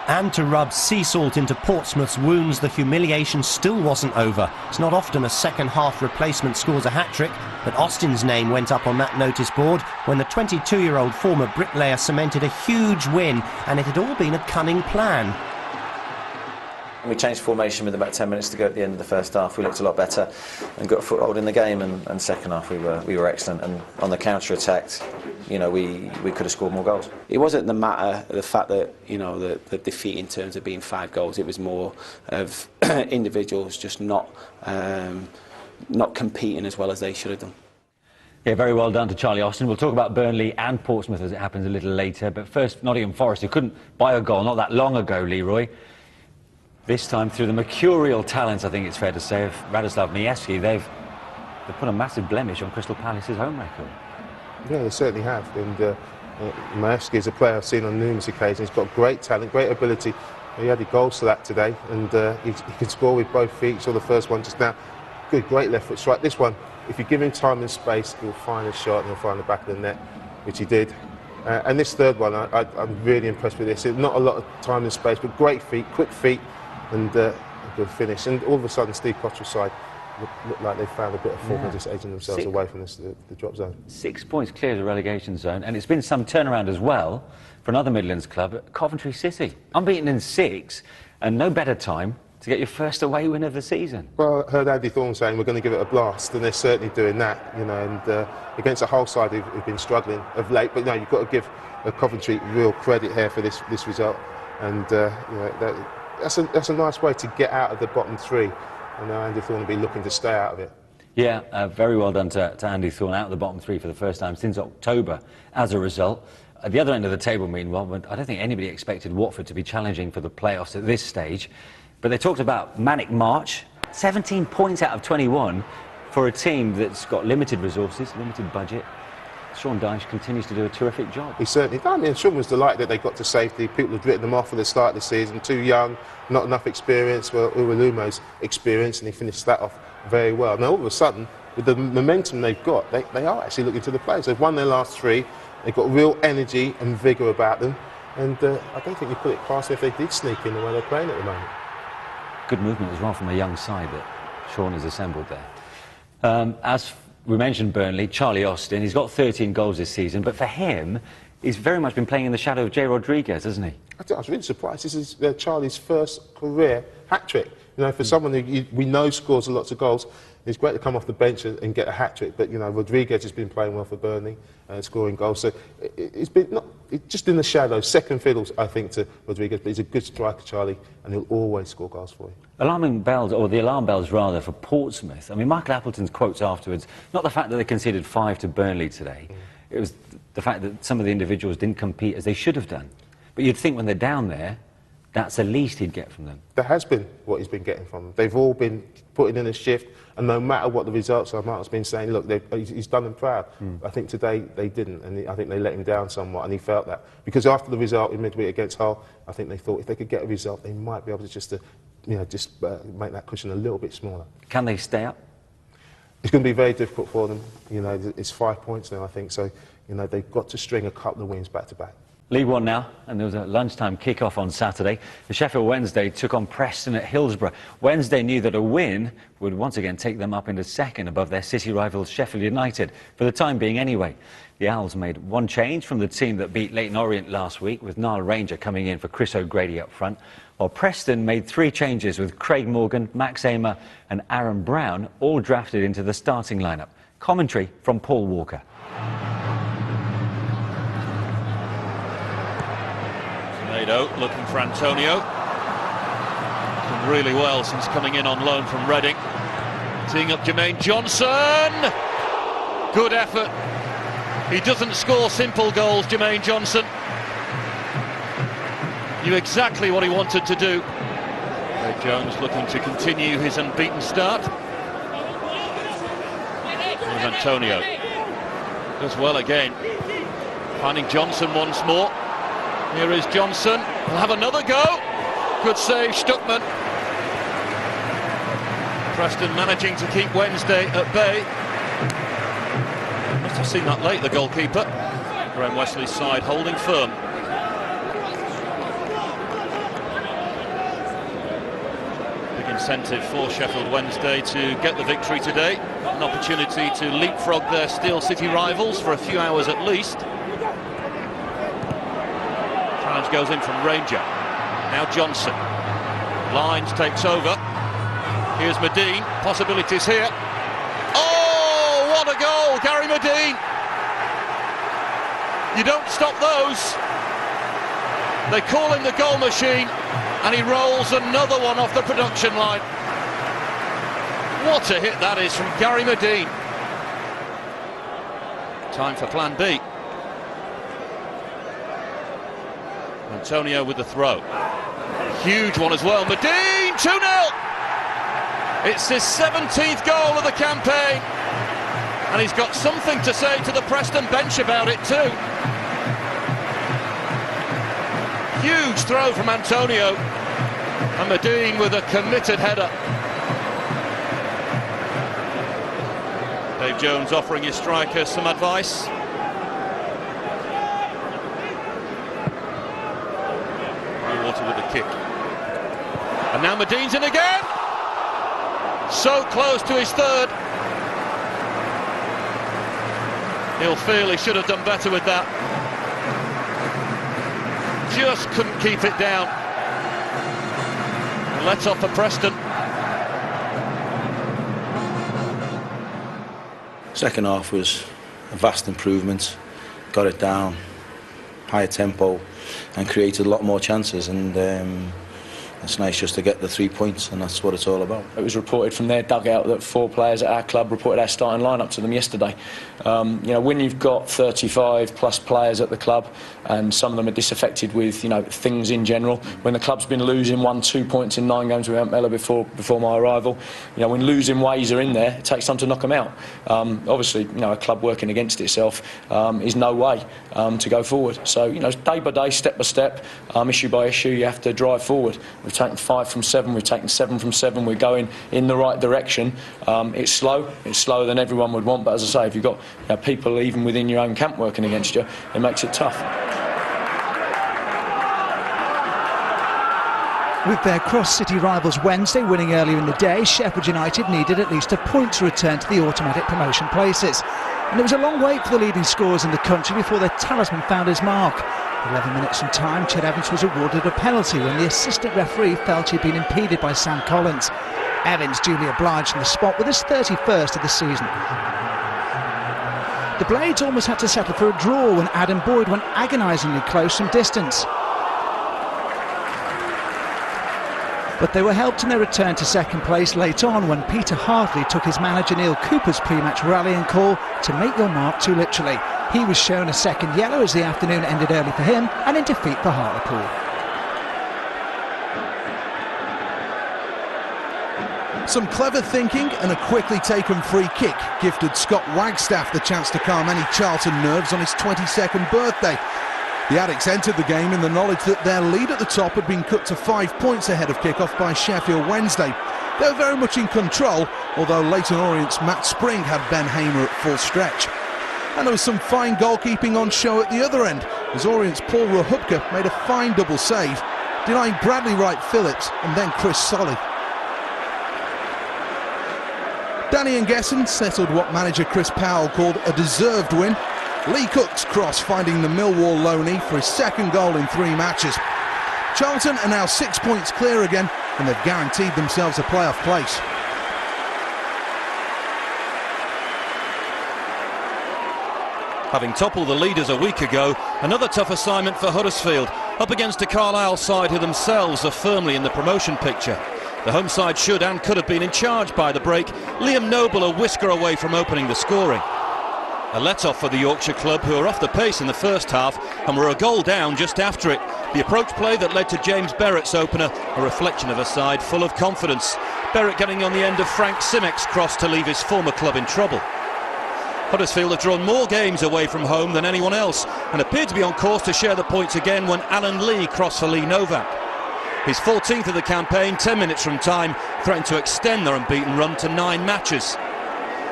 And to rub sea salt into Portsmouth's wounds, the humiliation still wasn't over. It's not often a second-half replacement scores a hat-trick, but Austin's name went up on that notice board when the 22-year-old former bricklayer cemented a huge win, and it had all been a cunning plan. We changed formation with about 10 minutes to go at the end of the first half. We looked a lot better and got a foothold in the game, and second half we were excellent, and on the counter-attack, you know, we could have scored more goals. It wasn't the fact that, you know, the defeat in terms of being 5 goals, it was more of individuals just not competing as well as they should have done. Yeah, very well done to Charlie Austin. We'll talk about Burnley and Portsmouth as it happens a little later. But first, Nottingham Forest, who couldn't buy a goal not that long ago, Leroy. This time through the mercurial talents, I think it's fair to say, of Radoslav Majewski, they've put a massive blemish on Crystal Palace's home record. Yeah, they certainly have. And Majewski is a player I've seen on numerous occasions. He's got great talent, great ability. He added goals to that today, and he can score with both feet. Saw the first one just now. Good, great left foot strike. This one, if you give him time and space, he'll find a shot and he'll find the back of the net, which he did. And this third one, I'm really impressed with this. Not a lot of time and space, but great feet, quick feet, and a good finish. And all of a sudden, Steve Cottrell's side looked like they found a bit of form and just edging themselves away from the drop zone. 6 points clear of the relegation zone, and it's been some turnaround as well for another Midlands club, Coventry City. Unbeaten in 6, and no better time to get your first away win of the season. Well, I heard Andy Thorne saying we're going to give it a blast, and they're certainly doing that, you know, and against a whole side who've been struggling of late. But no, you've got to give Coventry real credit here for this result, and you know, that's a nice way to get out of the bottom 3. I know Andy Thorne will be looking to stay out of it. Yeah, very well done to Andy Thorne, out of the bottom 3 for the first time since October as a result. At the other end of the table, meanwhile, I don't think anybody expected Watford to be challenging for the playoffs at this stage. But they talked about manic March, 17 points out of 21 for a team that's got limited resources, limited budget. Sean Dyche continues to do a terrific job. He certainly done. And Sean was delighted that they got to safety. People had written them off at the start of the season. Too young, not enough experience. Well, Uwalumo's experience, and he finished that off very well. Now, all of a sudden, with the momentum they've got, they are actually looking to the players. They've won their last 3. They've got real energy and vigour about them. And I don't think you put it past them if they did sneak in the way they're playing at the moment. Good movement as well from a young side that Sean has assembled there. As we mentioned Burnley, Charlie Austin, he's got 13 goals this season, but for him, he's very much been playing in the shadow of Jay Rodriguez, hasn't he? I was really surprised. This is Charlie's first career hat-trick. You know, for someone who we know scores lots of goals, it's great to come off the bench and get a hat-trick, but, you know, Rodriguez has been playing well for Burnley, scoring goals, so it's been just in the shadows, second fiddles, I think, to Rodriguez, but he's a good striker, Charlie, and he'll always score goals for you. Alarming bells, or the alarm bells rather, for Portsmouth. I mean, Michael Appleton's quotes afterwards, not the fact that they conceded 5 to Burnley today, it was the fact that some of the individuals didn't compete as they should have done. But you'd think when they're down there, that's the least he'd get from them. That has been what he's been getting from them. They've all been putting in a shift, and no matter what the results are, Martin's been saying, look, he's done them proud. I think today they didn't, and I think they let him down somewhat, and he felt that. Because after the result in midweek against Hull, I think they thought if they could get a result, they might be able to just make that cushion a little bit smaller. Can they stay up? It's going to be very difficult for them. You know, it's 5 points now, I think, so, you know, they've got to string a couple of wins back to back. League One now, and there was a lunchtime kick-off on Saturday. The Sheffield Wednesday took on Preston at Hillsborough. Wednesday knew that a win would once again take them up into second above their city rivals Sheffield United, for the time being anyway. The Owls made one change from the team that beat Leyton Orient last week, with Niall Ranger coming in for Chris O'Grady up front, while Preston made 3 changes with Craig Morgan, Max Amer and Aaron Brown all drafted into the starting lineup. Commentary from Paul Walker. Looking for Antonio. Done really well since coming in on loan from Reading. Teeing up Jermaine Johnson. Good effort. He doesn't score simple goals, Jermaine Johnson. Knew exactly what he wanted to do. Craig Jones looking to continue his unbeaten start. Here's Antonio. Does well again. Finding Johnson once more. Here is Johnson. He'll have another go. Good save, Stuckman. Preston managing to keep Wednesday at bay. Must have seen that late, the goalkeeper. Graham Wesley's side holding firm. Big incentive for Sheffield Wednesday to get the victory today. An opportunity to leapfrog their Steel City rivals for a few hours at least. Challenge goes in from Ranger. Now Johnson. Lines takes over. Here's Medine. Possibilities here. Oh, what a goal, Gary Medine. You don't stop those. They call him the goal machine, and he rolls another one off the production line. What a hit that is from Gary Medine. Time for plan B. Antonio with the throw. Huge one as well. Medine, 2-0. It's his 17th goal of the campaign. And he's got something to say to the Preston bench about it too. Huge throw from Antonio. And Medine with a committed header. Dave Jones offering his striker some advice. Water with the kick. And now Medine's in again. So close to his third. He'll feel he should have done better with that. Just couldn't keep it down. And let's off for Preston. Second half was a vast improvement. Got it down, higher tempo, and created a lot more chances, and it's nice just to get the 3 points, and that's what it's all about. It was reported from their dugout that 4 players at our club reported our starting lineup to them yesterday. You know, when you've got 35 plus players at the club, and some of them are disaffected with, you know, things in general, when the club's been losing 1-2 points in 9 games without Mella before my arrival, you know, when losing ways are in there, it takes time to knock them out. Obviously, you know, a club working against itself is no way to go forward. So, you know, day by day, step by step, issue by issue, you have to drive forward. We've taken 5 from 7, we've taken 7 from 7, we're going in the right direction. It's slower than everyone would want, but as I say, if you've got, you know, people even within your own camp working against you, it makes it tough. With their cross-city rivals Wednesday winning earlier in the day, Sheffield United needed at least a point to return to the automatic promotion places. And it was a long wait for the leading scorers in the country before their talisman found his mark. 11 minutes from time, Ched Evans was awarded a penalty when the assistant referee felt he'd been impeded by Sam Collins. Evans duly obliged on the spot with his 31st of the season. The Blades almost had to settle for a draw when Adam Boyd went agonisingly close from distance. But they were helped in their return to second place late on when Peter Hartley took his manager Neil Cooper's pre-match rallying call to make your mark too literally. He was shown a second yellow as the afternoon ended early for him and in defeat for Hartlepool. Some clever thinking and a quickly taken free kick gifted Scott Wagstaff the chance to calm any Charlton nerves on his 22nd birthday. The Addicks entered the game in the knowledge that their lead at the top had been cut to 5 points ahead of kick-off by Sheffield Wednesday. They were very much in control, although Leyton Orient's Matt Spring had Ben Hamer at full stretch. And there was some fine goalkeeping on show at the other end, as Orient's Paul Rahubka made a fine double save, denying Bradley Wright Phillips and then Chris Solly. Danny Ngesson settled what manager Chris Powell called a deserved win. Lee Cook's cross finding the Millwall loanee for his second goal in 3 matches. Charlton are now 6 points clear again, and they've guaranteed themselves a playoff place. Having toppled the leaders a week ago, another tough assignment for Huddersfield, up against a Carlisle side who themselves are firmly in the promotion picture. The home side should and could have been in charge by the break. Liam Noble a whisker away from opening the scoring. A let-off for the Yorkshire club, who are off the pace in the first half and were a goal down just after it. The approach play that led to James Berrett's opener, a reflection of a side full of confidence. Berrett getting on the end of Frank Simek's cross to leave his former club in trouble. Huddersfield have drawn more games away from home than anyone else and appeared to be on course to share the points again when Alan Lee crossed for Lee Novak. His 14th of the campaign, 10 minutes from time, threatened to extend their unbeaten run to 9 matches.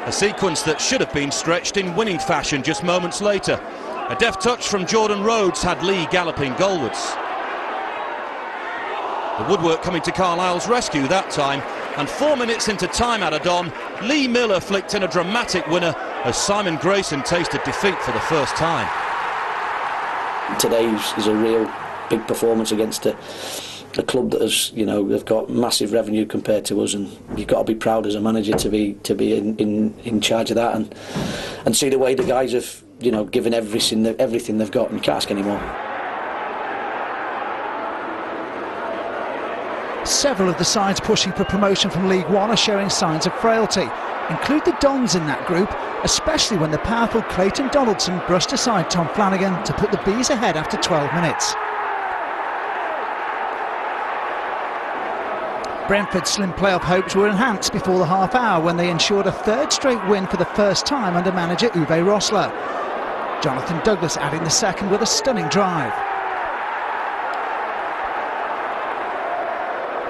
A sequence that should have been stretched in winning fashion just moments later. A deft touch from Jordan Rhodes had Lee galloping goalwards. The woodwork coming to Carlisle's rescue that time, and 4 minutes into time added on, Lee Miller flicked in a dramatic winner as Simon Grayson tasted defeat for the first time. Today is a real big performance against a club that has, you know, they've got massive revenue compared to us, and you've got to be proud as a manager to be in charge of that and see the way the guys have, you know, given everything they've got, and you can't ask any more. several of the sides pushing for promotion from League One are showing signs of frailty. Include the Dons in that group, especially when the powerful Clayton Donaldson brushed aside Tom Flanagan to put the Bees ahead after 12 minutes. Brentford's slim playoff hopes were enhanced before the half hour when they ensured a third straight win for the first time under manager Uwe Rosler. Jonathan Douglas adding the second with a stunning drive.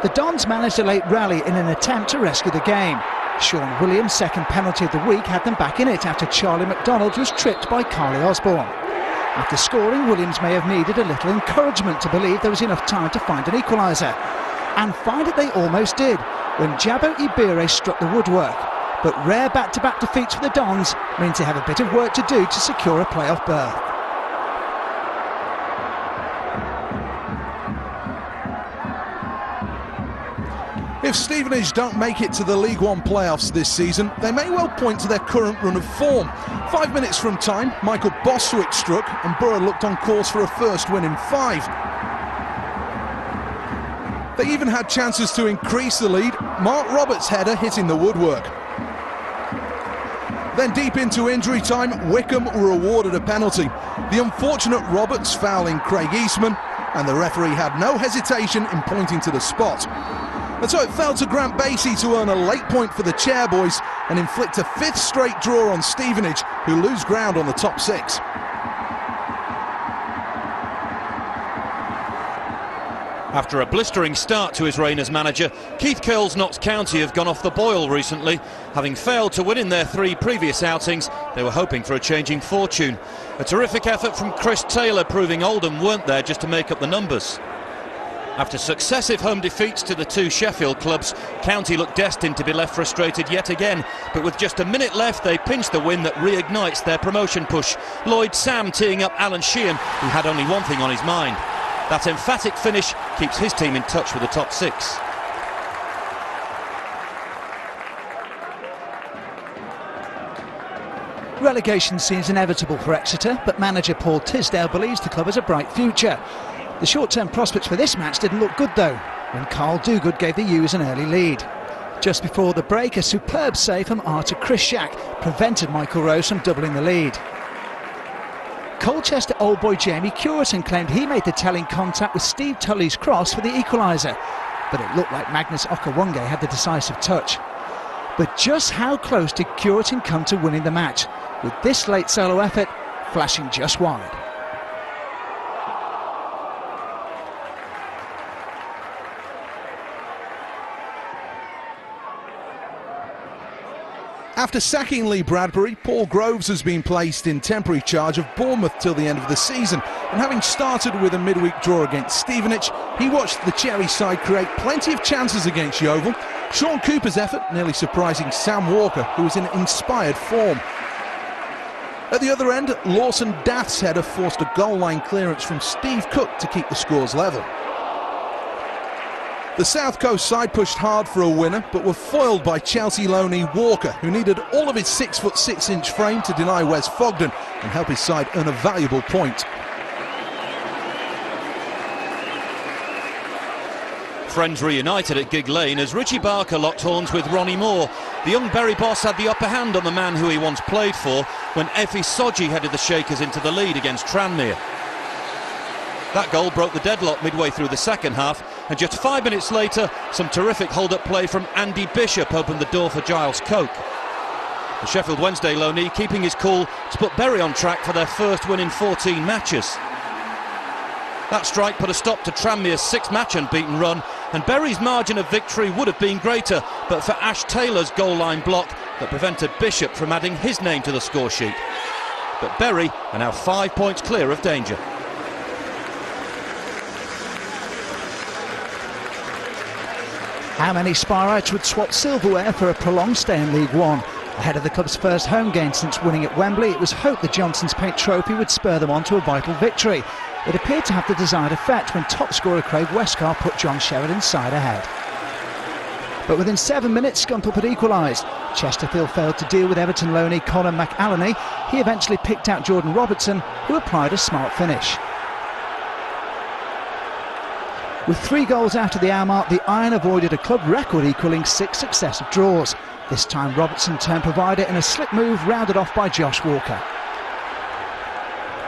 The Dons managed a late rally in an attempt to rescue the game. Sean Williams' second penalty of the week had them back in it after Charlie McDonald was tripped by Carly Osborne. After scoring, Williams may have needed a little encouragement to believe there was enough time to find an equaliser. And find it they almost did when Jabo Ibire struck the woodwork. But rare back-to-back defeats for the Dons means they have a bit of work to do to secure a playoff berth. If Stevenage don't make it to the League One playoffs this season, they may well point to their current run of form. 5 minutes from time, Michael Bostwick struck and Borough looked on course for a first win in 5. They even had chances to increase the lead, Mark Roberts' header hitting the woodwork. Then deep into injury time, Wickham were awarded a penalty. The unfortunate Roberts fouling Craig Eastman, and the referee had no hesitation in pointing to the spot. And so it fell to Grant Basie to earn a late point for the Chairboys and inflict a 5th straight draw on Stevenage, who lose ground on the top 6. After a blistering start to his reign as manager, Keith Curle's Notts County have gone off the boil recently. Having failed to win in their 3 previous outings, they were hoping for a changing fortune. A terrific effort from Chris Taylor, proving Oldham weren't there just to make up the numbers. After successive home defeats to the 2 Sheffield clubs, County looked destined to be left frustrated yet again. But with just a minute left, they pinched the win that reignites their promotion push. Lloyd Sam teeing up Alan Sheehan, who had only one thing on his mind. That emphatic finish keeps his team in touch with the top 6. Relegation seems inevitable for Exeter, but manager Paul Tisdale believes the club has a bright future. The short-term prospects for this match didn't look good though, when Carl Duguid gave the U's an early lead. Just before the break, a superb save from Artur Krysiak prevented Michael Rose from doubling the lead. Colchester old boy Jamie Curtin claimed he made the telling contact with Steve Tully's cross for the equaliser, but it looked like Magnus Okawonge had the decisive touch. But just how close did Curtin come to winning the match, with this late solo effort flashing just wide? After sacking Lee Bradbury, Paul Groves has been placed in temporary charge of Bournemouth till the end of the season, and having started with a midweek draw against Stevenage, he watched the Cherry side create plenty of chances against Yeovil. Sean Cooper's effort nearly surprising Sam Walker, who was in inspired form. At the other end, Lawson Dath's header forced a goal line clearance from Steve Cook to keep the scores level. The South Coast side pushed hard for a winner, but were foiled by Chelsea loanee Walker, who needed all of his 6'6" frame to deny Wes Fogden and help his side earn a valuable point. Friends reunited at Gig Lane as Richie Barker locked horns with Ronnie Moore. The young Bury boss had the upper hand on the man who he once played for when Effie Soji headed the Shakers into the lead against Tranmere. That goal broke the deadlock midway through the second half, and just 5 minutes later, some terrific hold-up play from Andy Bishop opened the door for Giles Coke. The Sheffield Wednesday loanee keeping his cool to put Bury on track for their first win in 14 matches. That strike put a stop to Tranmere's 6-match unbeaten run, and Bury's margin of victory would have been greater but for Ash Taylor's goal line block that prevented Bishop from adding his name to the score sheet. But Bury are now 5 points clear of danger. How many Spirites would swap silverware for a prolonged stay in League One? Ahead of the club's first home game since winning at Wembley, it was hoped the Johnson's Paint Trophy would spur them on to a vital victory. It appeared to have the desired effect when top scorer Craig Westcar put John Sheridan's side ahead. But within 7 minutes, Scunthorpe had equalised. Chesterfield failed to deal with Everton loanee Conor McAleny. He eventually picked out Jordan Robertson, who applied a smart finish. With 3 goals out of the hour mark, the Iron avoided a club record equalling 6 successive draws. This time Robertson turned provider in a slip move rounded off by Josh Walker.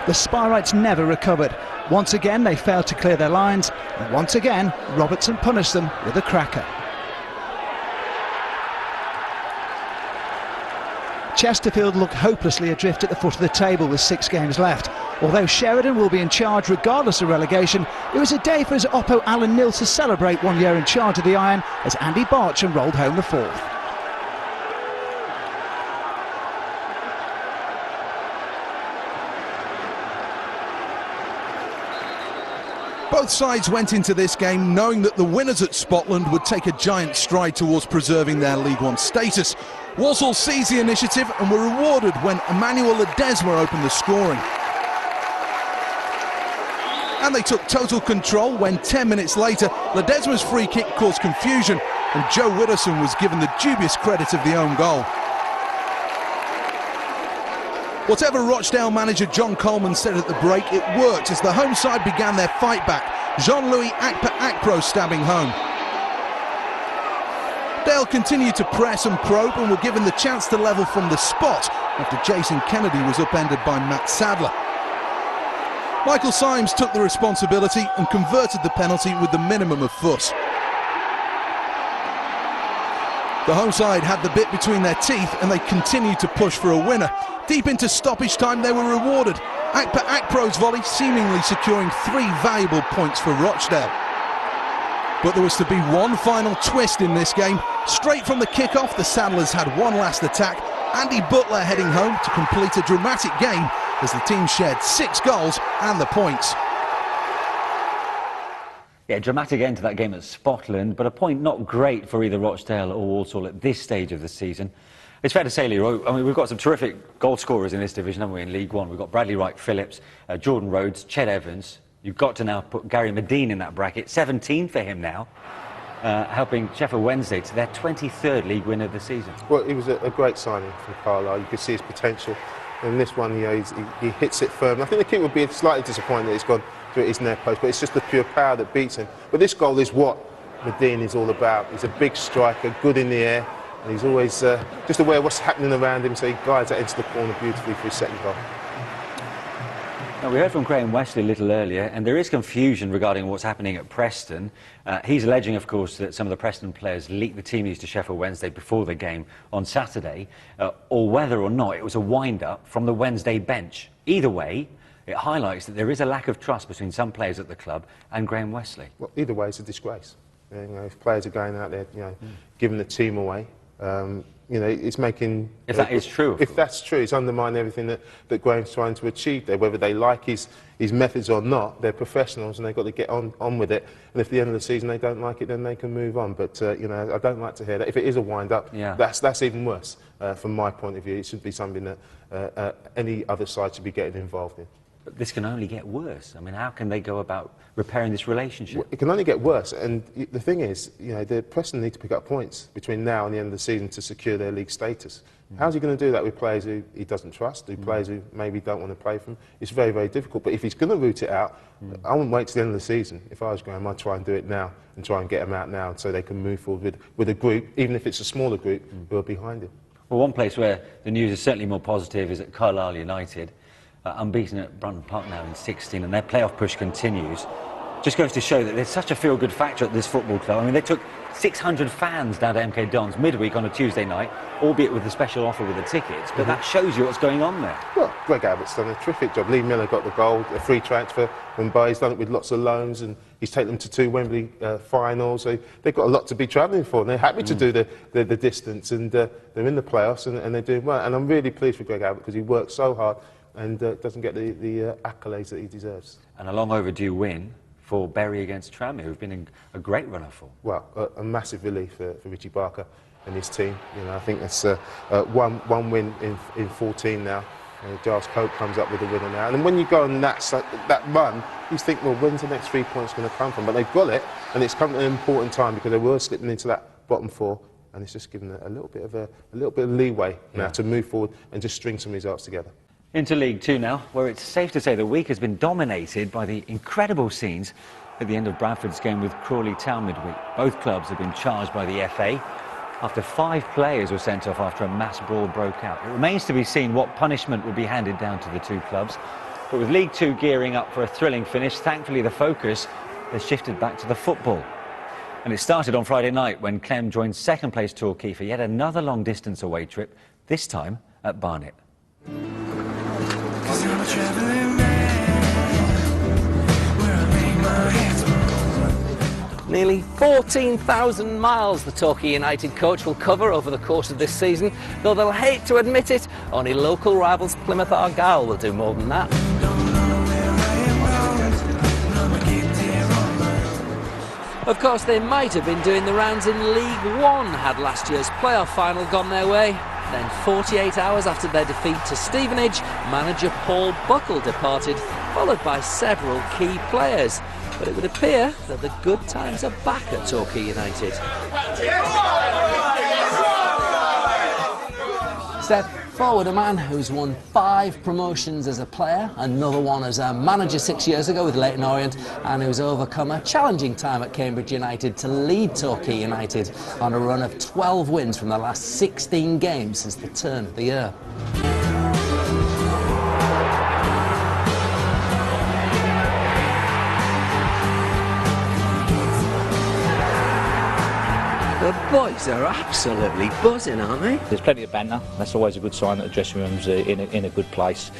The Spireites never recovered. Once again they failed to clear their lines, and once again Robertson punished them with a cracker. Chesterfield looked hopelessly adrift at the foot of the table with 6 games left. Although Sheridan will be in charge regardless of relegation, it was a day for his Oppo Alan Nil to celebrate 1 year in charge of the Iron as Andy Barcham rolled home the 4th. Both sides went into this game knowing that the winners at Spotland would take a giant stride towards preserving their League One status. Walsall seized the initiative and were rewarded when Emmanuel Ledesma opened the scoring. And they took total control when 10 minutes later Ledesma's free kick caused confusion and Joe Widdowson was given the dubious credit of the own goal. Whatever Rochdale manager John Coleman said at the break, it worked as the home side began their fight back. Jean-Louis Akpa-Akpro stabbing home. Dale continued to press and probe and were given the chance to level from the spot after Jason Kennedy was upended by Matt Sadler. Michael Symes took the responsibility and converted the penalty with the minimum of fuss. The home side had the bit between their teeth and they continued to push for a winner. Deep into stoppage time they were rewarded. Akpa-Akpro's volley seemingly securing 3 valuable points for Rochdale. But there was to be one final twist in this game. Straight from the kick-off, the Saddlers had one last attack. Andy Butler heading home to complete a dramatic game as the team shared 6 goals and the points. Yeah, dramatic end to that game at Spotland, but a point not great for either Rochdale or Walsall at this stage of the season. It's fair to say, Leroy, I mean, we've got some terrific goal scorers in this division, haven't we, in League One? We've got Bradley Wright-Phillips, Jordan Rhodes, Ched Evans. You've got to now put Gary Medine in that bracket. 17 for him now, helping Sheffield Wednesday to their 23rd league win of the season. Well, he was a great signing from Carlisle. You could see his potential. And this one, he hits it firm. I think the keeper would be slightly disappointed that he's gone through his near post, but it's just the pure power that beats him. But this goal is what Medine is all about. He's a big striker, good in the air, and he's always just aware of what's happening around him, so he guides that into the corner beautifully for his second goal. Now, we heard from Graham Wesley a little earlier, and there is confusion regarding what's happening at Preston. He's alleging, of course, that some of the Preston players leaked the team news to Sheffield Wednesday before the game on Saturday, or whether or not it was a wind-up from the Wednesday bench. Either way, it highlights that there is a lack of trust between some players at the club and Graham Wesley. Well, either way, it's a disgrace. If players are going out there, giving the team away, it's making... If that is true. If that's true, it's undermining everything that Graham's trying to achieve there. Whether they like his methods or not, they're professionals and they've got to get on with it. And if at the end of the season they don't like it, then they can move on. But, I don't like to hear that. If it is a wind-up, that's even worse from my point of view. It should be something that any other side should be getting involved in. But this can only get worse. I mean, how can they go about repairing this relationship? Well, it can only get worse, and the thing is, the Preston need to pick up points between now and the end of the season to secure their league status. How's he going to do that with players who he doesn't trust, players who maybe don't want to play for him? It's very, very difficult. But if he's going to root it out, I wouldn't wait till the end of the season. If I was Graham, I'd try and do it now and try and get them out now so they can move forward with a group, even if it's a smaller group, who are behind him. Well, one place where the news is certainly more positive is at Carlisle United. Unbeaten at Brunton Park now in 16, and their playoff push continues. Just goes to show that there's such a feel-good factor at this football club. I mean, they took 600 fans down to MK Dons midweek on a Tuesday night, albeit with a special offer with the tickets, but that shows you what's going on there. Well, Greg Abbott's done a terrific job. Lee Miller got the goal, a free transfer from Bay. He's done it with lots of loans, and he's taken them to 2 Wembley finals. So they've got a lot to be travelling for, and they're happy to do the distance, and they're in the playoffs, and they're doing well. And I'm really pleased with Greg Abbott because he works so hard and doesn't get the accolades that he deserves. And a long overdue win for Bury against Tranmere, who've been in a great runner for. Well, a massive relief for Richie Barker and his team. I think that's one win in 14 now. Giles Cope comes up with a winner now. And when you go on that run, you think, well, when's the next 3 points going to come from? But they've got it, and it's come at an important time because they were slipping into that bottom 4. And it's just given a little bit of leeway now to move forward and just string some results together. Into League Two now, where it's safe to say the week has been dominated by the incredible scenes at the end of Bradford's game with Crawley Town midweek. Both clubs have been charged by the FA after 5 players were sent off after a mass brawl broke out. It remains to be seen what punishment will be handed down to the two clubs. But with League Two gearing up for a thrilling finish, thankfully the focus has shifted back to the football. And it started on Friday night when Clem joined second-place Torquay for yet another long-distance away trip, this time at Barnet. Nearly 14,000 miles the Torquay United coach will cover over the course of this season, though they'll hate to admit it, only local rivals Plymouth Argyle will do more than that. Of course, they might have been doing the rounds in League One had last year's playoff final gone their way. Then 48 hours after their defeat to Stevenage, manager Paul Buckle departed, followed by several key players. But it would appear that the good times are back at Torquay United. Step forward a man who's won 5 promotions as a player, another one as a manager 6 years ago with Leyton Orient, and who's overcome a challenging time at Cambridge United to lead Torquay United on a run of 12 wins from the last 16 games since the turn of the year. The boys are absolutely buzzing, aren't they? There's plenty of banter. That's always a good sign that the dressing room's in a good place.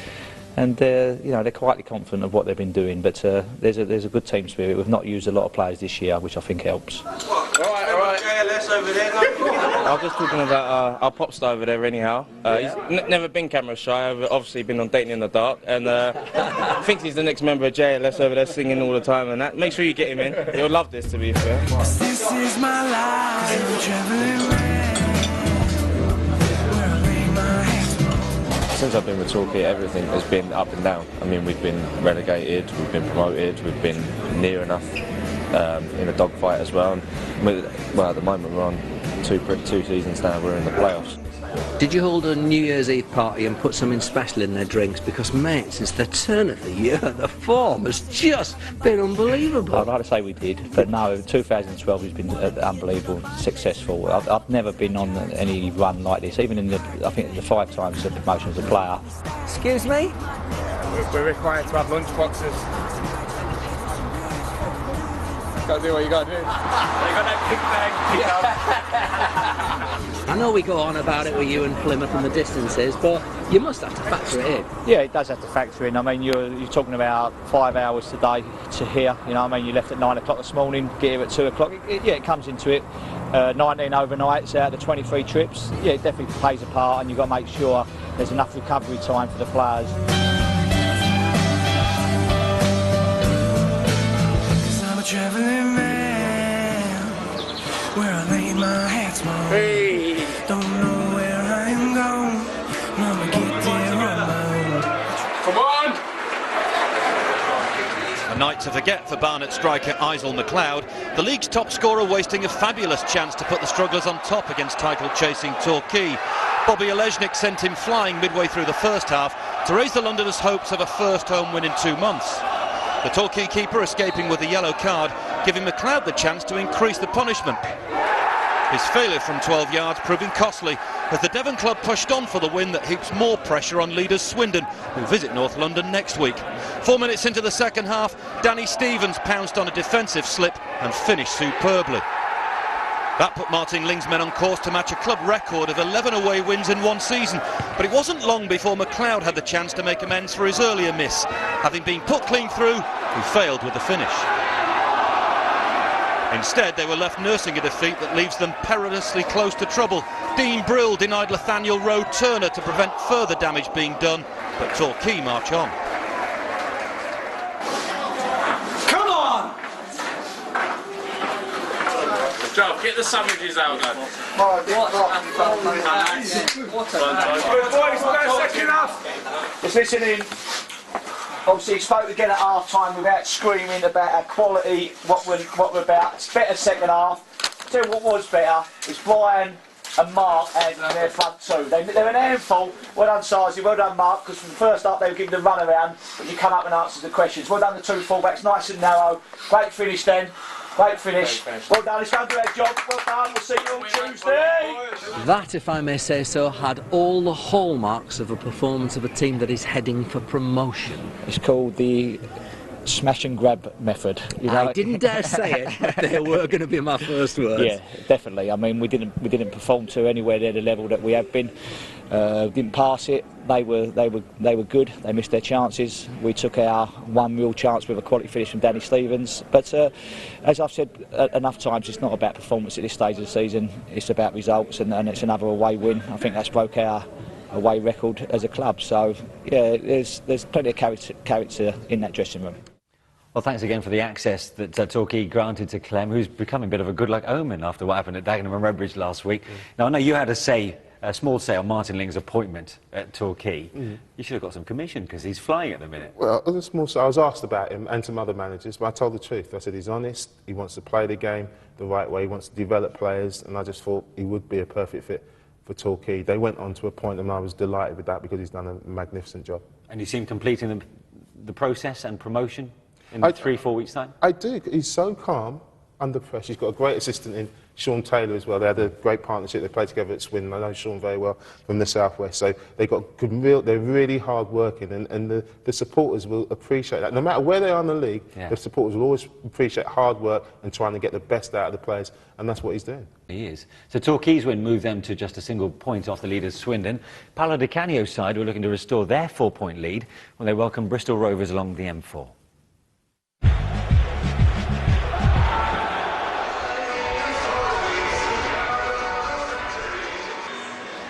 And you know, they're quietly confident of what they've been doing. But there's a good team spirit. We've not used a lot of players this year, which I think helps. All right. JLS over there. I was just talking about our pop star over there. Anyhow, he's never been camera shy. I've obviously been on Dating in the Dark, and thinks he's the next member of JLS over there, singing all the time and that. Make sure you get him in. He'll love this, to be fair. This is my life, traveling where I lay my head. Since I've been with Torquay, everything has been up and down. I mean, we've been relegated, we've been promoted, we've been near enough in a dogfight as well. And well, at the moment we're on two seasons now, we're in the playoffs. Did you hold a New Year's Eve party and put something special in their drinks? Because, mate, since the turn of the year, the form has just been unbelievable. I'd like to say we did, but no, 2012 has been unbelievable, successful. I've never been on any run like this, even in I think the 5 times of promotion as a player. Excuse me? We're required to have lunch boxes. Gotta do what you gotta do. You got that big bag. I know we go on about it with you and Plymouth and the distances, but you must have to factor it in. Yeah, it does have to factor in. I mean, you're talking about 5 hours today to here. You know, I mean, you left at 9 o'clock this morning, get here at 2 o'clock. Yeah, it comes into it. 19 overnights out of the 23 trips. Yeah, it definitely plays a part, and you've got to make sure there's enough recovery time for the players. Traveling man, where I lay my head small. Hey. Don't know where I'm going. I'ma get there on my own. Come on! A night to forget for Barnet striker Isel McLeod. The league's top scorer wasting a fabulous chance to put the strugglers on top against title-chasing Torquay. Bobby Olejnik sent him flying midway through the first half to raise the Londoners' hopes of a first home win in 2 months. The Torquay keeper escaping with a yellow card, giving McLeod the chance to increase the punishment. His failure from 12 yards proving costly as the Devon club pushed on for the win that heaps more pressure on leaders Swindon, who visit North London next week. 4 minutes into the second half, Danny Stevens pounced on a defensive slip and finished superbly. That put Martin Ling's men on course to match a club record of 11 away wins in 1 season. But it wasn't long before McLeod had the chance to make amends for his earlier miss. Having been put clean through, he failed with the finish. Instead, they were left nursing a defeat that leaves them perilously close to trouble. Dean Brill denied Nathaniel Rowe Turner to prevent further damage being done, but Torquay march on. Come on! Joe, get the sandwiches out, lad. Second half. Just listening. Obviously, he spoke again at half time without screaming about our quality, what we're about. It's better second half. Tell you what was better is Brian and Mark and their front two. They're an handful. Well done, Sarzi. Well done, Mark, because from the first up they were giving the run around, but you come up and answer the questions. Well done, the two fullbacks, nice and narrow. Great finish then. Great finish. Well done, it's done to their job. Well done, we'll see you on Tuesday. That, if I may say so, had all the hallmarks of a performance of a team that is heading for promotion. It's called the smash and grab method. You know? I didn't dare say it, but they were going to be my first words. Yeah, definitely. I mean, we didn't perform to anywhere near the level that we have been. Didn't pass it. They were good. They missed their chances. We took our one real chance with a quality finish from Danny Stevens. But as I've said enough times, it's not about performance at this stage of the season. It's about results, and it's another away win. I think that's broke our away record as a club. So yeah, there's plenty of character in that dressing room. Well, thanks again for the access that Torquay granted to Clem, who's becoming a bit of a good luck omen after what happened at Dagenham and Redbridge last week. Now, I know you had a small say on Martin Ling's appointment at Torquay. You should have got some commission because he's flying at the minute. Well, as a small say, I was asked about him and some other managers, but I told the truth. I said he's honest, he wants to play the game the right way, he wants to develop players, and I just thought he would be a perfect fit for Torquay. They went on to appoint him, and I was delighted with that because he's done a magnificent job. And you see him completing the process and promotion in 3-4 weeks' time? I do. He's so calm under pressure. He's got a great assistant in Sean Taylor as well. They had a great partnership. They played together at Swindon. I know Sean very well from the Southwest. So they've got they're really hard working, and the supporters will appreciate that. No matter where they are in the league, the supporters will always appreciate hard work and trying to get the best out of the players, and that's what he's doing. He is. So Torquay's win moved them to just a single point off the leaders Swindon. Paolo Di Canio's side were looking to restore their 4-point lead when they welcomed Bristol Rovers along the M4.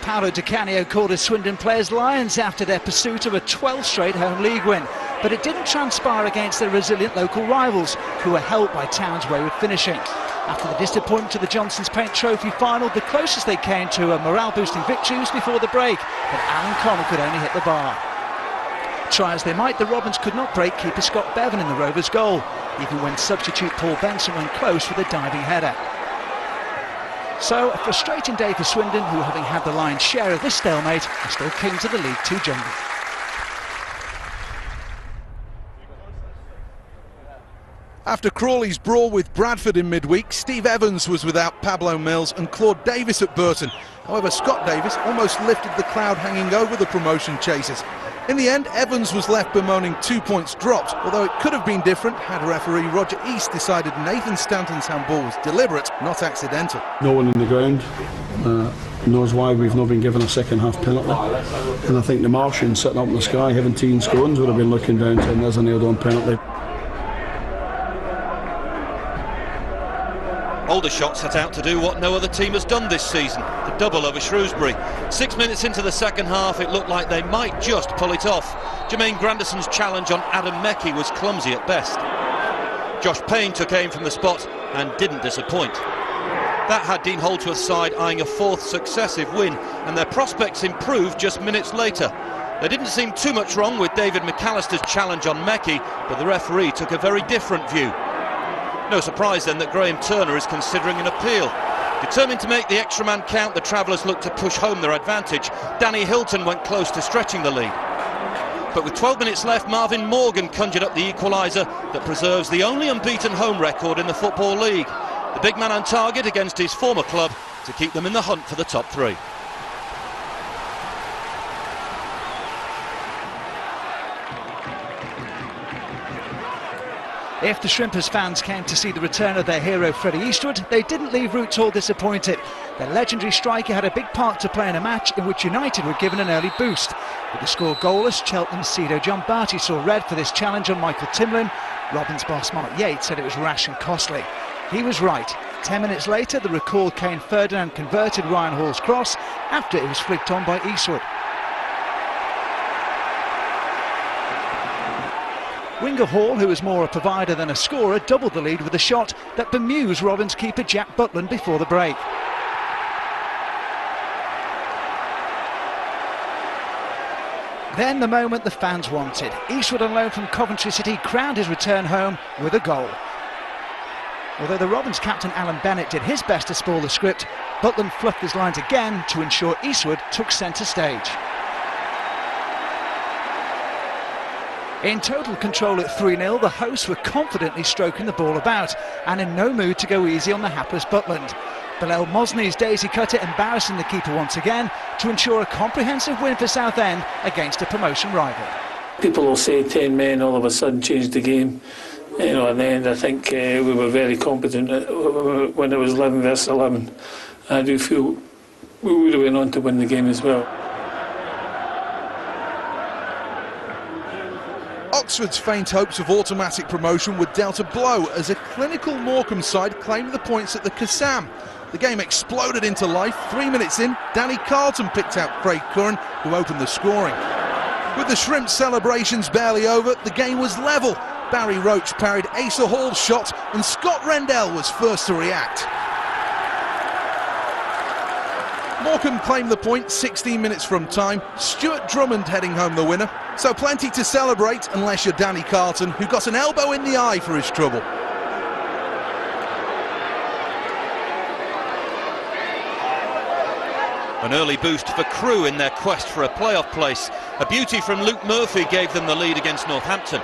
Paolo Di Canio called his Swindon players lions after their pursuit of a 12th straight home league win. But it didn't transpire against their resilient local rivals, who were helped by Town's wayward finishing. After the disappointment to the Johnson's Paint Trophy final, the closest they came to a morale-boosting victory was before the break, but Alan Connell could only hit the bar. Try as they might, the Robins could not break keeper Scott Bevan in the Rovers' goal, even when substitute Paul Benson went close with a diving header. So, a frustrating day for Swindon, who, having had the lion's share of this stalemate, are still kings of the League Two jungle. After Crawley's brawl with Bradford in midweek, Steve Evans was without Pablo Mills and Claude Davis at Burton. However, Scott Davis almost lifted the cloud hanging over the promotion chasers. In the end, Evans was left bemoaning 2 points dropped, although it could have been different had referee Roger East decided Nathan Stanton's handball was deliberate, not accidental. No one in the ground knows why we've not been given a second half penalty, and I think the Martians sitting up in the sky having tea and scones would have been looking down saying there's a nailed on penalty. Aldershot set out to do what no other team has done this season, the double over Shrewsbury. 6 minutes into the second half, it looked like they might just pull it off. Jermaine Grandison's challenge on Adam Mekki was clumsy at best. Josh Payne took aim from the spot and didn't disappoint. That had Dean Holdsworth's side eyeing a 4th successive win, and their prospects improved just minutes later. There didn't seem too much wrong with David McAllister's challenge on Mekki, but the referee took a very different view. No surprise then that Graham Turner is considering an appeal. Determined to make the extra man count, the Travellers looked to push home their advantage. Danny Hilton went close to stretching the lead. But with 12 minutes left, Marvin Morgan conjured up the equaliser that preserves the only unbeaten home record in the Football League. The big man on target against his former club to keep them in the hunt for the top 3. If the Shrimpers fans came to see the return of their hero Freddie Eastwood, they didn't leave Roots Hall disappointed. Their legendary striker had a big part to play in a match in which United were given an early boost. With the score goalless, Cheltenham's Sido John Barty saw red for this challenge on Michael Timlin. Robins boss Mark Yates said it was rash and costly. He was right. 10 minutes later, the recalled Kane Ferdinand converted Ryan Hall's cross after it was flicked on by Eastwood. Winger Hall, who was more a provider than a scorer, doubled the lead with a shot that bemused Robins keeper Jack Butland before the break. Then the moment the fans wanted. Eastwood, on loan from Coventry City, crowned his return home with a goal. Although the Robins captain Alan Bennett did his best to spoil the script, Butland fluffed his lines again to ensure Eastwood took centre stage. In total control at 3-0, the hosts were confidently stroking the ball about and in no mood to go easy on the hapless Butland. Bilal Mosni's daisy cutter embarrassing the keeper once again to ensure a comprehensive win for Southend against a promotion rival. People will say 10 men all of a sudden changed the game. You know, in the end I think we were very competent when it was 11 versus 11. I do feel we would have went on to win the game as well. Oxford's faint hopes of automatic promotion were dealt a blow as a clinical Morecambe side claimed the points at the Kassam. The game exploded into life. 3 minutes in, Danny Carlton picked out Craig Curran, who opened the scoring. With the Shrimp celebrations barely over, the game was level. Barry Roach parried Asa Hall's shot and Scott Rendell was first to react. Morecambe claimed the point 16 minutes from time, Stuart Drummond heading home the winner. So plenty to celebrate unless you're Danny Carlton, who got an elbow in the eye for his trouble. An early boost for Crewe in their quest for a playoff place. A beauty from Luke Murphy gave them the lead against Northampton.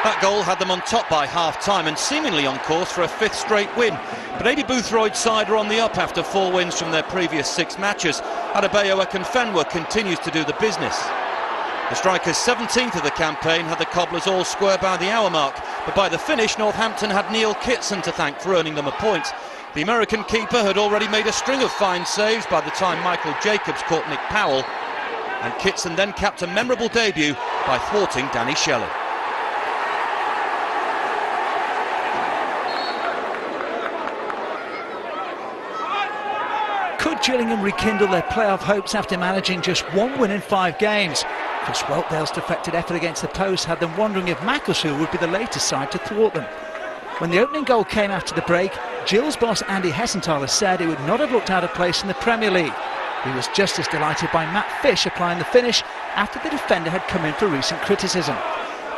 That goal had them on top by half-time and seemingly on course for a 5th straight win. But Eddie Boothroyd's side are on the up after 4 wins from their previous 6 matches. Adebayo Akinfenwa continues to do the business. The strikers' 17th of the campaign had the Cobblers all square by the hour mark, but by the finish Northampton had Neil Kitson to thank for earning them a point. The American keeper had already made a string of fine saves by the time Michael Jacobs caught Nick Powell, and Kitson then capped a memorable debut by thwarting Danny Shelley. Could Gillingham rekindle their playoff hopes after managing just 1 win in 5 games? Chris Whelpdale's deflected effort against the post had them wondering if Macclesfield would be the latest side to thwart them. When the opening goal came after the break, Gills boss Andy Hessenthaler said it would not have looked out of place in the Premier League. He was just as delighted by Matt Fish applying the finish after the defender had come in for recent criticism.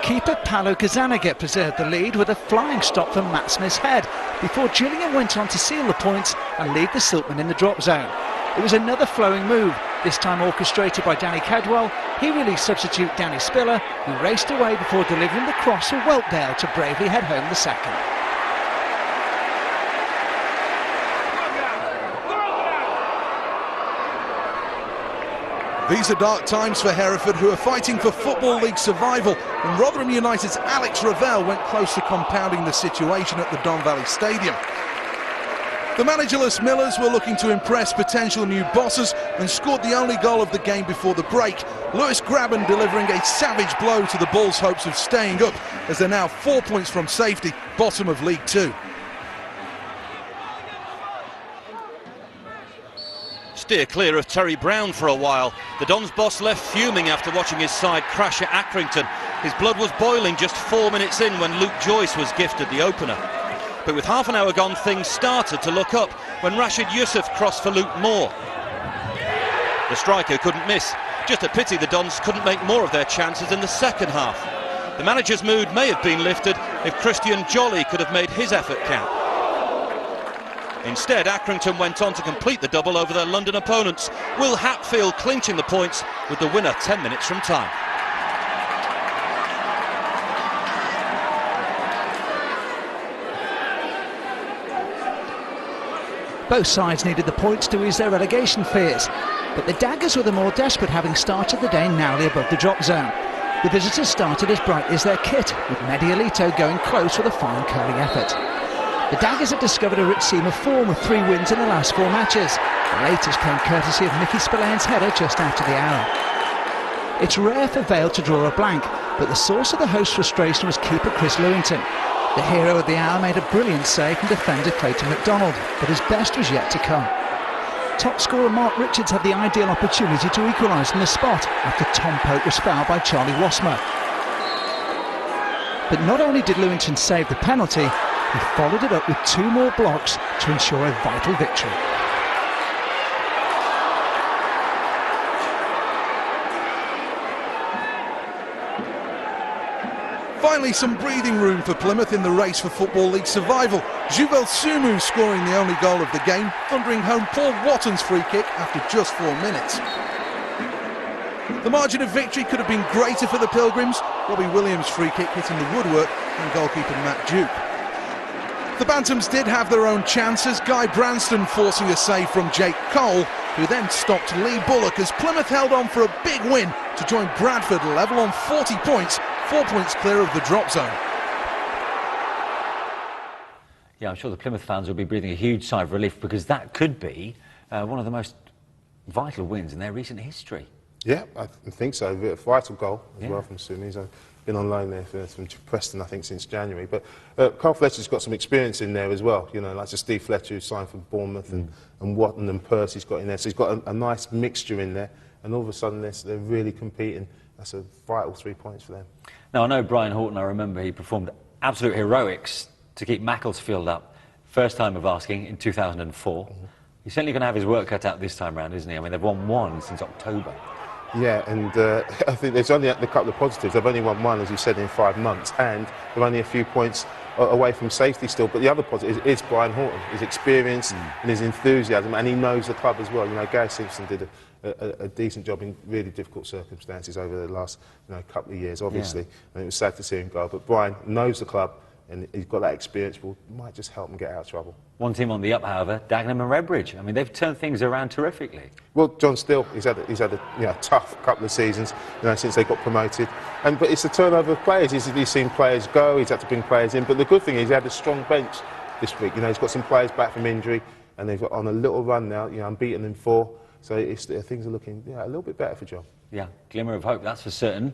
Keeper Paolo Gazzaniga preserved the lead with a flying stop from Matt Smith's head before Gillingham went on to seal the points and lead the Siltmen in the drop zone. It was another flowing move, this time orchestrated by Danny Cadwell. He released substitute Danny Spiller, who raced away before delivering the cross for Whelpdale to bravely head home the second. These are dark times for Hereford, who are fighting for Football League survival, and Rotherham United's Alex Ravel went close to compounding the situation at the Don Valley Stadium. The managerless Millers were looking to impress potential new bosses and scored the only goal of the game before the break. Lewis Graben delivering a savage blow to the Bulls' hopes of staying up, as they're now 4 points from safety, bottom of League Two. Steer clear of Terry Brown for a while. The Dons boss left fuming after watching his side crash at Accrington. His blood was boiling just 4 minutes in when Luke Joyce was gifted the opener. But with half an hour gone, things started to look up when Rashid Yusuf crossed for Luke Moore. The striker couldn't miss. Just a pity the Dons couldn't make more of their chances in the second half. The manager's mood may have been lifted if Christian Jolly could have made his effort count. Instead, Accrington went on to complete the double over their London opponents, Will Hatfield clinching the points with the winner 10 minutes from time. Both sides needed the points to ease their relegation fears, but the Daggers were the more desperate, having started the day narrowly above the drop zone. The visitors started as brightly as their kit, with Mehdi Alito going close with a fine curling effort. The Daggers have discovered a rich seam of form with 3 wins in the last 4 matches. The latest came courtesy of Mickey Spillane's header just after the hour. It's rare for Vale to draw a blank, but the source of the host's frustration was keeper Chris Lewington. The hero of the hour made a brilliant save from defender Clayton MacDonald, but his best was yet to come. Top scorer Mark Richards had the ideal opportunity to equalise in the spot after Tom Pope was fouled by Charlie Wasmer. But not only did Lewington save the penalty, he followed it up with 2 more blocks to ensure a vital victory. Finally, some breathing room for Plymouth in the race for Football League survival. Juvel Sumu scoring the only goal of the game, thundering home Paul Watton's free kick after just 4 minutes. The margin of victory could have been greater for the Pilgrims. Robbie Williams' free kick hitting the woodwork and goalkeeper Matt Duke. The Bantams did have their own chances, Guy Branston forcing a save from Jake Cole, who then stopped Lee Bullock as Plymouth held on for a big win to join Bradford level on 40 points, 4 points clear of the drop zone. Yeah, I'm sure the Plymouth fans will be breathing a huge sigh of relief, because that could be one of the most vital wins in their recent history. Yeah, I think so. A vital goal as well from Sumu. He's been on loan there from Preston, I think, since January. But Carl Fletcher's got some experience in there as well. You know, like Steve Fletcher, who signed for Bournemouth, and Watton and Percy's got in there. So he's got a nice mixture in there. And all of a sudden, they're really competing. That's a vital 3 points for them. Now, I know Brian Horton, I remember he performed absolute heroics to keep Macclesfield up. First time of asking in 2004. He's certainly going to have his work cut out this time round, isn't he? I mean, they've won one since October. Yeah, and I think there's only a couple of positives. They've only won one, as you said, in 5 months, and they're only a few points away from safety still. But the other positive is Brian Horton, his experience and his enthusiasm, and he knows the club as well. You know, Gary Simpson did a decent job in really difficult circumstances over the last couple of years, obviously. And it was sad to see him go. But Brian knows the club, and he's got that experience, might just help him get out of trouble. One team on the up, however, Dagenham and Redbridge. I mean, they've turned things around terrifically. Well, John Still, he's had a tough couple of seasons, since they got promoted. But it's the turnover of players. He's seen players go, he's had to bring players in. But the good thing is he had a strong bench this week. He's got some players back from injury, and they've got on a little run now. Unbeaten in 4, so things are looking a little bit better for John. Yeah, glimmer of hope, that's for certain.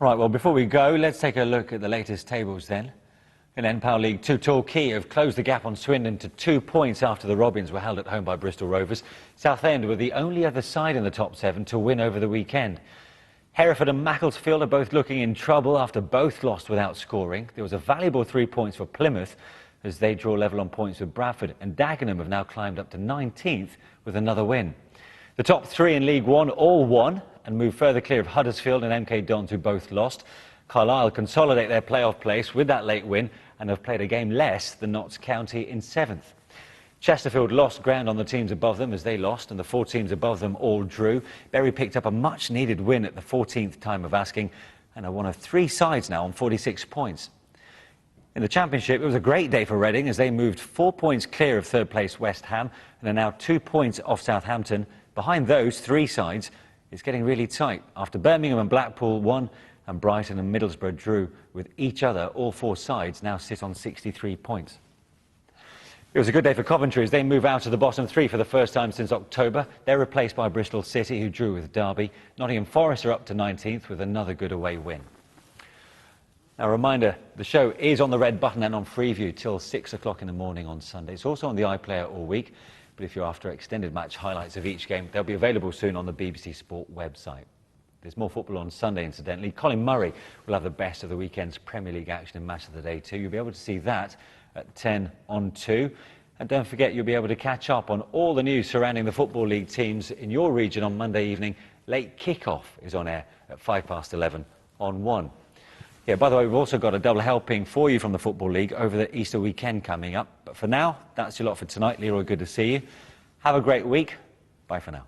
Right, well, before we go, let's take a look at the latest tables then. In NPAL League 2, Torquay have closed the gap on Swindon to 2 points after the Robins were held at home by Bristol Rovers. Southend were the only other side in the top 7 to win over the weekend. Hereford and Macclesfield are both looking in trouble after both lost without scoring. There was a valuable 3 points for Plymouth as they draw level on points with Bradford, and Dagenham have now climbed up to 19th with another win. The top 3 in League 1 all won and move further clear of Huddersfield and MK Dons, who both lost. Carlisle consolidate their playoff place with that late win and have played a game less than Notts County in 7th. Chesterfield lost ground on the teams above them as they lost, and the 4 teams above them all drew. Bury picked up a much-needed win at the 14th time of asking and are one of 3 sides now on 46 points. In the Championship, it was a great day for Reading as they moved 4 points clear of third-place West Ham and are now 2 points off Southampton. Behind those 3 sides, it's getting really tight. After Birmingham and Blackpool won, and Brighton and Middlesbrough drew with each other, all 4 sides now sit on 63 points. It was a good day for Coventry as they move out of the bottom 3 for the first time since October. They're replaced by Bristol City, who drew with Derby. Nottingham Forest are up to 19th with another good away win. Now, a reminder, the show is on the red button and on Freeview till 6 o'clock in the morning on Sunday. It's also on the iPlayer all week, but if you're after extended match highlights of each game, they'll be available soon on the BBC Sport website. There's more football on Sunday, incidentally. Colin Murray will have the best of the weekend's Premier League action in Match of the Day too. You'll be able to see that at 10 on 2. And don't forget, you'll be able to catch up on all the news surrounding the Football League teams in your region on Monday evening. Late Kickoff is on air at 11:05 on 1. Yeah, by the way, we've also got a double helping for you from the Football League over the Easter weekend coming up. But for now, that's your lot for tonight. Leroy, good to see you. Have a great week. Bye for now.